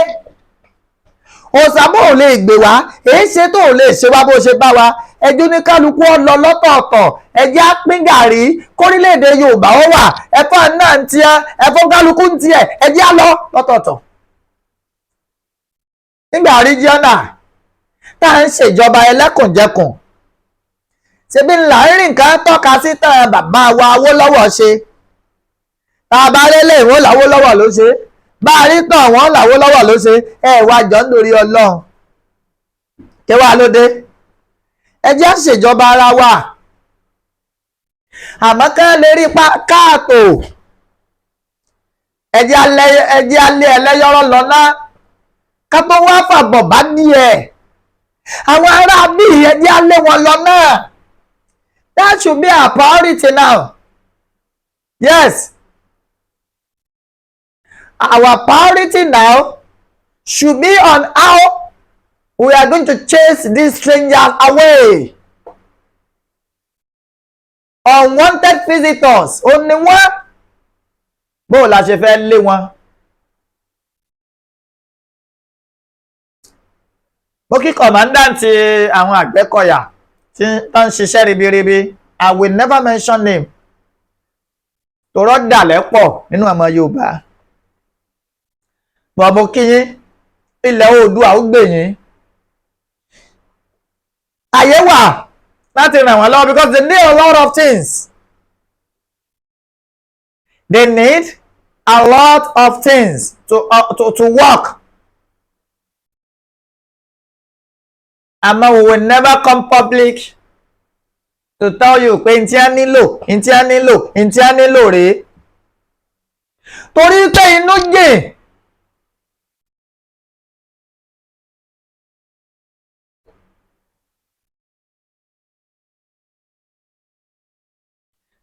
Speaker 1: òsàbò ò lè gbè wá, èé ṣe tó ò lè ṣe wá bó ṣe bá wa, ẹjọ́ ní kálukú ọ lọ lọ́tọ̀ọ̀tọ̀, ẹjẹ́ á pín gàrí kórílẹ̀-èdè Yorùbá ó wà, ẹ̀fọ́ náà ń tiẹ̀, ẹ̀fọ́ kálukú ń tiẹ̀, ẹjẹ́ á lọ lọ́tọ̀ọ̀tọ̀. Nígbà ríjíọ́nà tá à ń ṣèjọba ẹlẹ́kùnjẹkùn, ṣebí ńlá ń rìn nǹkan tọ́ka sí tàn bàbá wa Awólọ́wọ̀ ṣe, tá a bá lélẹ̀ ìwọ́n l'Awólọ́wọ̀ ló ṣe, bá a rí tàn wọ́n l'Awólọ́wọ̀ ló ṣe, wá jọ nítorí Ọlọ́run kí wàá ló dé. ẹ jẹ́ ṣèjọba ara wa, àmọ́ ká lè rí káàtó, ẹ jẹ́ alẹ́ ẹlẹ́yọ̀rọ̀ lọ́nà ká tó wá fàbọ̀ bá díẹ̀, àwọn ará bíi ẹ jẹ́ alẹ́ wọn lọ́nà. That should be our priority now. Yes. Our priority now should be on how we are going to chase these strangers away. Unwanted visitors. Only one. Bó la ṣe fẹ́ lé wọn. Mo kí commandant àwọn Àgbẹ̀kọ̀yà tí ń ṣiṣẹ́ ribiribi. I will never mention name. Torọ́ dàlẹ́ pọ̀ nínú ọmọ Yorùbá. Bọ̀bọ̀ kí yín ilẹ̀ Oòduà ó gbè yín. Àyè wà láti ràn wọ́n lọ́wọ́ because they need a lot of things. They need a lot of things to work. Àmọ́ we will never come public to tell you pé ntí á nílò rèé. Torí pé inú jìn.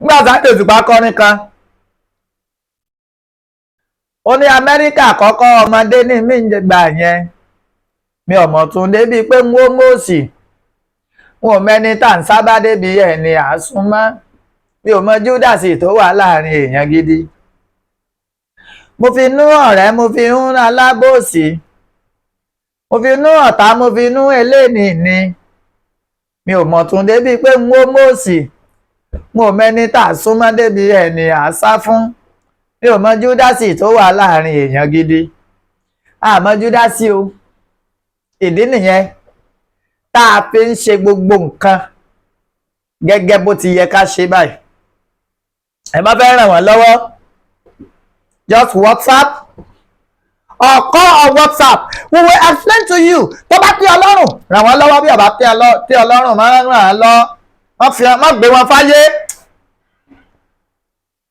Speaker 1: Nígbà Sunday Òṣùpá kọrin kan. Ó ní Amẹ́ríkà àkọ́kọ́ ọmọdé ní mí ń gbà yẹn. Mi ò mọ̀ tún débi pé ń wó mọ́ọ̀sì. Wọn ò mẹ́ni tá ń sábà débi ẹni àsúnmọ́. Mi ò mọ Júdásì tó wà láàrin èèyàn gidi. Mo fi nú ọ̀rẹ́, mo fi ń alábòsí. Mo fi nú ọ̀tá, mo fi nú eléni ni. Mi ò mọ̀ tún débi pé ń wó mọ́ọ̀sì. Wọn ò mẹ́ni tá súnmọ́ débi ẹni àsá fún. Mi ò mọ Júdásì tó wà láàrin èèyàn gidi. Àmọ́ Júdásì o. Ìdí nìyẹn tá a fi ń ṣe gbogbo nǹkan gẹ́gẹ́ bó ti yẹ ká ṣe báyìí. Ẹ má fẹ́ ràn wọ́n lọ́wọ́, just WhatsApp or call on WhatsApp, we will explain to you. Tó bá tẹ́ Ọlọ́run ràn wọ́n lọ́wọ́, bí ọba tẹ́ Ọlọ́run máa ń ràn án lọ, má gbé wọn fáyé.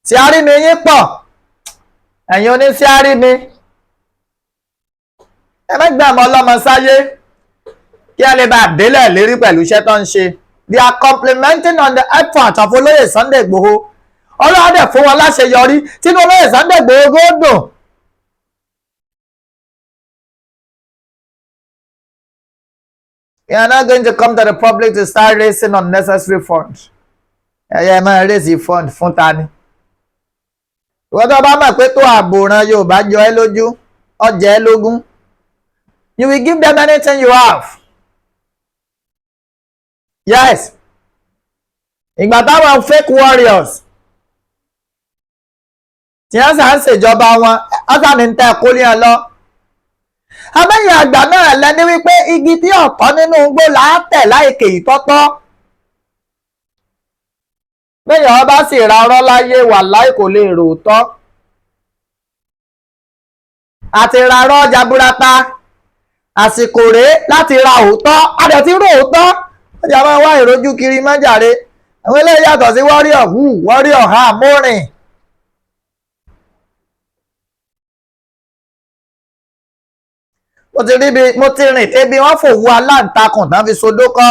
Speaker 1: Tí a rí mi yín pọ̀, ẹ̀yin oníṣẹ́ a rí mi. Ẹ má gbé àmọ́ ọlọ́mọ sáyé kí ẹ lè bá délẹ̀ lérí pẹ̀lú iṣẹ́ tó ń ṣe. They are complimenting on the effort of olóyè Sunday Igboho. Ọlọ́run dẹ̀ fún wọn láṣeyọrí tínú olóyè Sunday Igboho góòdùn. You are not going to come to the public to start raising unnecessary funds. Ẹ̀yẹ́ máa raise fund fún ta ni. Ìwọ́n tó bá mọ̀ pé tó àbòràn Yorùbá jọ ẹ́ lójú, ọjà ẹ́ lógún. You will give them anything you have. Yes. Ìgbà táwọn fake warriors tí wọ́n sá ń ṣèjọba wọn, wọ́n sá ní tẹ́ kó ní ẹ lọ. Abẹ́yìn àgbà náà lẹ́ni wípé igi tí ọ̀tọ̀ nínú igbó là á tẹ̀ láìkè ìtọ́tọ́. Bẹ́yìn ọba sì ra ọ̀rọ̀ láyé wàláhì kò lè rò tọ́. Àti ra ọ̀rọ̀ jaburata. Àsìkò rèé láti ra òótọ́, adẹ̀ tí rò òótọ́. Ọjà máa wá ìrojú kiri májàre. Àwọn eléyìí yàtọ̀ sí warrior ha mórìn. Mo ti rìn débi wọ́n fòwú aláǹtakùn tán fi sodó kọ́.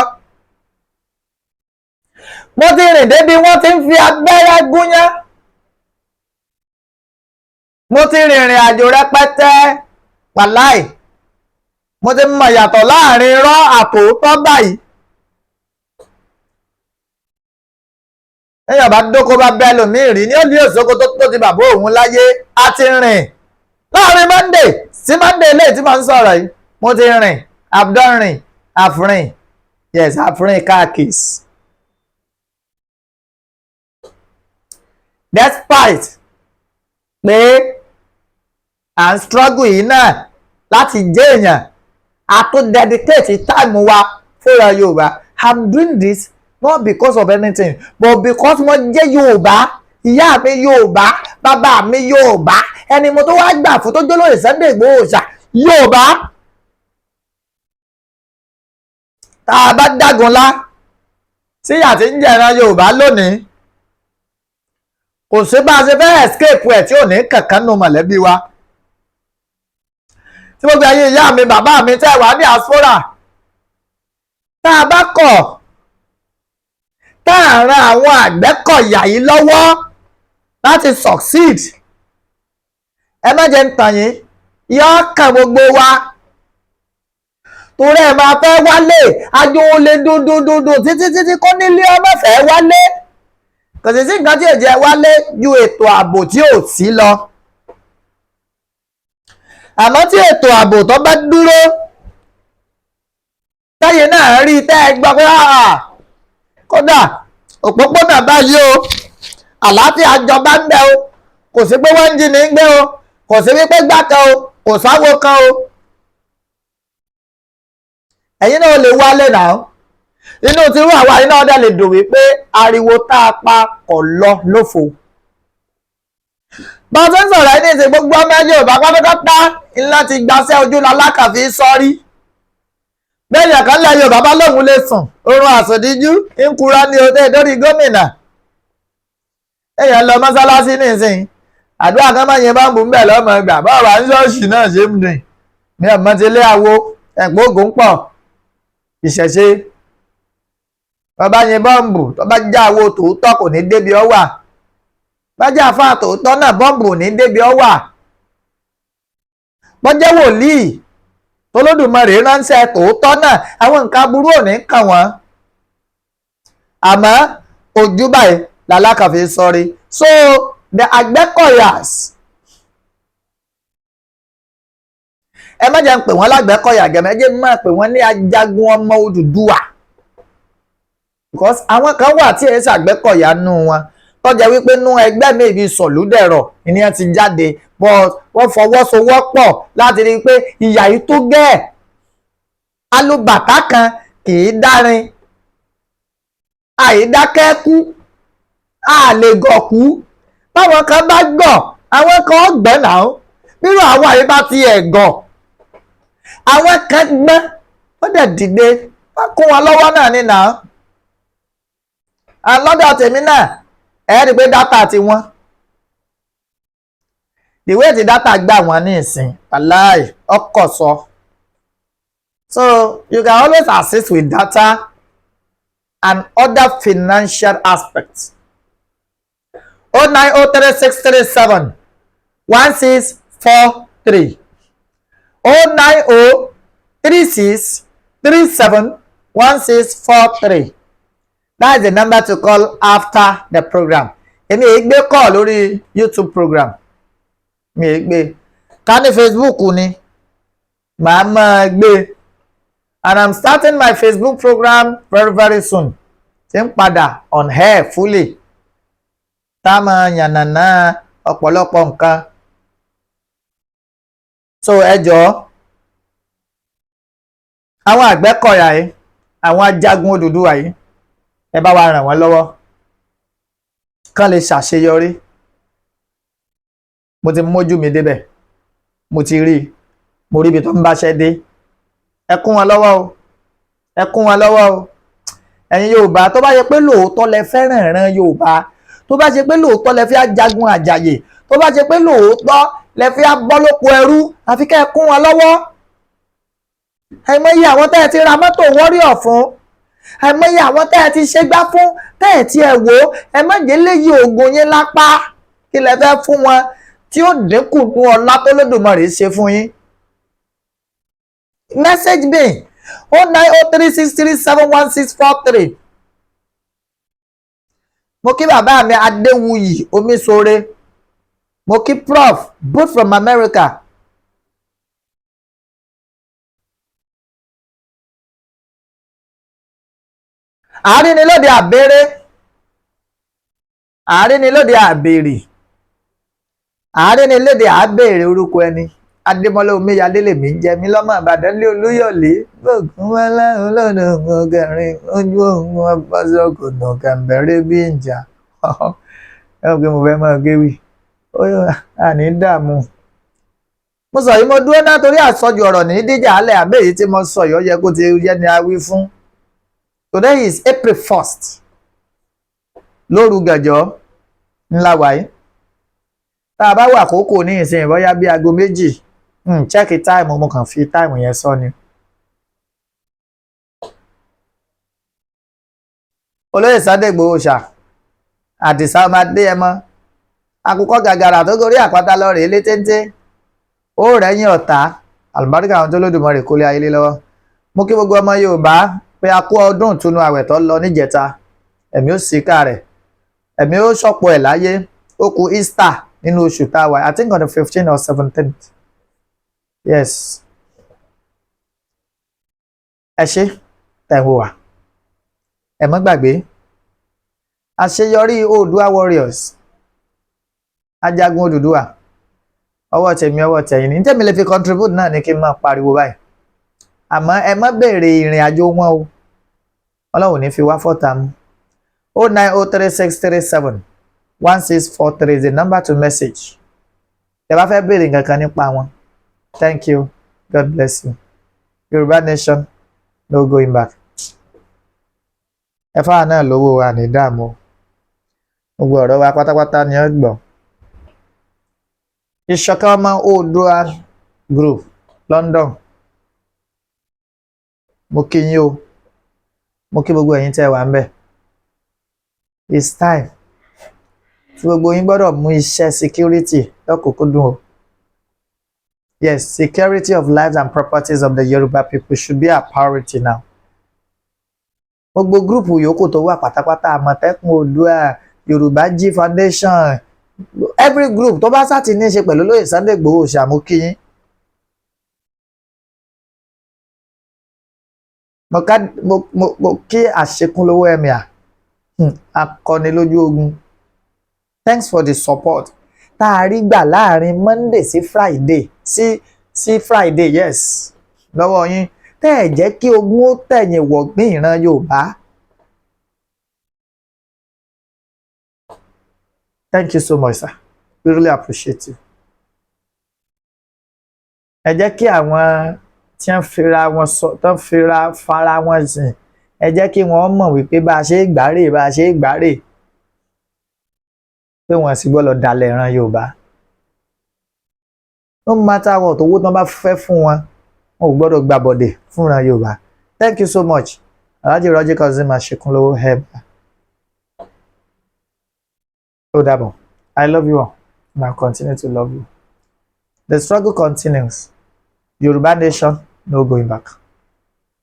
Speaker 1: Mo ti rìn débi wọ́n ti ń fi abẹ́rẹ́ gúnyán. Mo ti rìnrìn àjò rẹpẹtẹ wàláì. Mo ti mọ̀ yàtọ̀ láàrin irọ́ àtòótọ́ báyìí. Ẹ̀yàn bá dóko bá bẹ́ lòmíì rí ní ó ní òṣókó tó ti bàbá òun láyé á ti rìn. láàrin Monday sí Monday lè tí mo ń sọ̀rọ̀ yìí mo ti rìn abdọ́rin àfrin yes àfrin káàkiri despite pé à ń struggle yìí náà láti jẹ́ èèyàn a tó dedicate time wa fúnra Yorùbá. I'm doing this not because of anything but because wọ́n jẹ́ Yorùbá ìyá mi Yorùbá bàbá mi Yorùbá ẹni mo tó wá gbà fún tó jólóyè Sunday Igboho Òòṣà Yorùbá. Tá a bá dágunlá tí ìyà tí ń jẹran Yorùbá lónìí kò sí bá a ṣe fẹ́ escape ẹ̀ tí ò ní kankan nù mọ̀lẹ́bí wa. Tí gbogbo ayé ìyá mi bàbá mi tẹ́ wà ní diaspora tá a bá kọ̀ tá a ran àwọn Àgbẹ̀kọ̀yà yìí lọ́wọ́ láti succeed ẹ má jẹ́ ń tàn yín yọ́ kàn gbogbo wa torí ẹ máa fẹ́ wálé ajo olè dúdúdúdú títí kó nílé ọmọ fẹ́ wálé kò sì sí nǹkan tí ò jẹ́ wálé ju ètò ààbò tí ò sí lọ. Àmọ́ tí ètò ààbò tó bá dúró táyé náà rí tẹ́ ẹ gbọ́ pé kódà òpópónà báyìí o àlàáfíà jọba ń bẹ o kò sí pé wọ́n ń jí ní gbé o kò sí wípé gbá kan o kò sáwo kan o ẹ̀yin náà lè wálé náà inú tí irú àwa iná ọdẹ lè dùn wípé ariwo tá a pa kò lọ lófo. Bá a ṣe ń sọ̀rọ̀ ẹni ìsìn gbogbo ọmọ Yorùbá pátápátá ńlá ti gbaṣẹ́ ojú lalákàfí sọ́rí bẹ́ẹ̀ kan lẹ́ Yorùbá bá lóun lè sùn oorun àsòdíjú ń kura ní òde lórí gómìnà èèyàn lọ mọ́sálásí nísìn àdúrà kan máa yẹn bá ń bù ń bẹ̀ lọ́mọ ìgbà báwa ń ṣọ́ọ̀ṣì náà ṣe ń dùn ní ọmọ ti lé àwo ẹ̀pọ̀ ògùn pọ̀ ìṣẹ̀ṣe bàbá yẹn bọ́ǹbù tó bá já àwo tòótọ́ kò ní débi ọ wà bá já àfáà tòótọ́ náà bọ́ǹbù ò ní débi ọ wà bọ́jẹ́ wòlíì tolódùmarè ránṣẹ́ tòótọ́ náà àwọn nǹkan aburú ò ní kàn wọ́n àmọ́ ojú báyìí làlákàfí sọrí. So the Àgbẹ̀kọ̀yàs ẹ má jẹ́ ń pè wọ́n lágbẹ̀kọ̀yà gẹ̀mẹ́jẹ́ máa pè wọ́n ní ajagun ọmọ Odùduwà because àwọn kan wà tí èsì Àgbẹ̀kọ̀yà nù wọn tọ́jà wípé nú ẹgbẹ́ mi ìbí sọ̀lúdẹ̀rọ̀ ìníyàn ti jáde but wọ́n fọwọ́sowọ́pọ̀ láti rí i pé ìyà yìí tó gẹ́ẹ̀ alùbàtà kan kì í dárin àìdákẹ́kú àlègọ̀kú báwọn kan bá gọ̀ àwọn kan gbẹ́ náà nínú àwọn àyè bá ti ẹ̀ gọ̀ àwọn kan gbọ́n ó dẹ̀ dìde wọ́n kó wọn lọ́wọ́ náà nínà lọ́dọ̀ tèmi náà ẹ̀ rí i pé dátà ti wọ́n ìwé tí dátà gbà wọ́n ní ìsìn aláì ọkọ̀ sọ so you can always assist with data and other financial aspects. 09036371643 09036371643 that is the number to call after the program. Èmi è gbé call lórí YouTube program mi è gbé ká ní Facebook ni màá máa gbé and I'm starting my Facebook program very soon tí ń padà on air fully tá máa yànnàná ọ̀pọ̀lọpọ̀ nǹkan. So ẹ jọ̀ọ́ àwọn Àgbẹ̀kọ̀yà yìí àwọn ajagun Odùduwà yìí ẹ bá wa ràn wọ́n lọ́wọ́ kán lè ṣàṣeyọrí. Mo ti mójú mi débẹ̀ mo ti rí mo rí ibi tó ń báṣẹ́ dé ẹ kún wọn lọ́wọ́ o ẹ kún wọn lọ́wọ́ o ẹ̀yin Yorùbá tó bá yẹ pé lóòótọ́ lẹ fẹ́ràn ìran Yorùbá tó bá ṣe pé lóòótọ́ lẹ fi ajagun àjàyè tó bá ṣe pé lóòótọ́ lẹ fi bọ́ lóko ẹrú àfi kẹ́ ẹ kún wọn lọ́wọ́. àìmọye àwọn tẹ́ ẹ ti ra mọ́tò Warrior fún àìmọye àwọn tẹ́ ẹ ti ṣègbà fún tẹ́ ẹ ti ẹ̀ wò ẹ má jẹ́ léyìí oògùn yín lápá kí lẹ fẹ́ fún wọn tí ó dínkù ní ọlá tó lódùmarè ṣe fún yín. Message me 09036371643. Mo kí bàbá mi Adéwuyì Omisore mo kí Prof both from America àárínilóde àbèrè àárínilóde àbèrè àárínilóde àbèrè orúkọ ẹni adémọlá omíyalé lèmi ń jẹ mí lọ́mọ ìbàdàn lé olúyọ̀lé gbọ̀ngàn wọlé olódò ọgẹrin ojú òun ọbaṣọkùnà kàmbẹ̀rẹ̀ bí ìjà ẹ ò pé mo fẹ́ máa géwì ó àní dààmú. mo sọ yìí mo dúró náà torí àsọjù ọ̀rọ̀ ní díjà alẹ́ àbẹ́ èyí tí mo sọ yìí ó yẹ kó ti yẹ ni a wí fún. Today is April 1st lóru gànjọ́ ńlá wáyé tá a bá wà àkókò ní ìsìn bóyá bí aago méjì chẹ́ẹ̀kì táìmù mo kàn fi táìmù yẹn sọ ni. olóyè Sunday Igboho Òòṣà àdìsá ọmọ adéyẹmọ àkùkọ gàgàrà tó gorí àpáta lọ rèé létéńté ó rẹ́yìn ọ̀tá àlùbáríkà àwọn tó lódùmarè kólé ayé lé lọ́wọ́. mo kí gbogbo ọmọ Yorùbá pé a kú ọdún ìtúnu àwẹ̀ tó lọ níjẹta ẹ̀mí ó síkà rẹ̀ ẹ̀mí ó ṣọ̀pọ̀ ẹ̀ láyé ó kù Easter nínú oṣù tá a wà I think on the 15th or 17th yes ẹ ṣé tẹ̀wọ̀ wá ẹ mọ́ gbàgbé àṣeyọrí Oòduà warriors ajagun Odùduwà ọwọ́ tèmi ọwọ́ tẹ̀yìn ní tèmi lè fi contribute náà ní kí n máa pariwo báyìí àmọ́ ẹ má béèrè ìrìn àjò wọn o Ọlọ́run ní fi wá fọ́ta mu 09036371643 is the number to message tẹ́ bá fẹ́ béèrè nǹkan kan nípa wọn. Thank you, God bless you. Yorùbá nation no going back. ẹ fáwọn náà lówó wa ní dààmú gbogbo ọ̀rọ̀ wa pátápátá ni ó gbọ́. Ìṣọ̀kan ọmọ Oòduà group London mo kí yín o mo kí gbogbo ẹ̀yin tẹ́ wà ń bẹ̀. It's time tí gbogbo yín gbọ́dọ̀ mú iṣẹ́ security lọ́kùnkúndùn o. Yes, security of lives and properties of the Yoruba people should be our priority now. Gbogbo gúrùpù yòókù tó wà pátápátá Àmọ̀tẹ́kùn Oòduà Yorùbá G Foundation every group tó bá sáti ní í ṣe pẹ̀lú olóyè Sunday Igboho Òòṣà mo kí yín. mo kí àṣekúnlówó ẹ̀mìà akọni lójú ogun. Thanks for the support tá a rí gbà láàrin Monday sí Friday sí Friday yes lọ́wọ́ yín tẹ́ ẹ̀ jẹ́ kí ogun ó tẹ̀yìn wọ̀gbìn ìran Yorùbá. Thank you so much sir, we really appreciate you. ẹ jẹ́ kí àwọn tí wọ́n fira wọn sọ tán fara wọn sìn ẹ jẹ́ kí wọ́n mọ̀ wípé bá a ṣe é gbárè pé wọ́n sì gbọ́dọ̀ dalẹ̀ ìran Yorùbá. No matter what owó tí wọ́n bá fẹ́ fún wọn wọn ò gbọ́dọ̀ gbàbọ̀dẹ̀ fún ìran Yorùbá. Thank you so much Alhaji Roger Kazeem Aṣekúnlówó Herdsmen. ó dàbọ̀. I love you all and I continue to love you. The struggle continues. Yoruba nation no going back.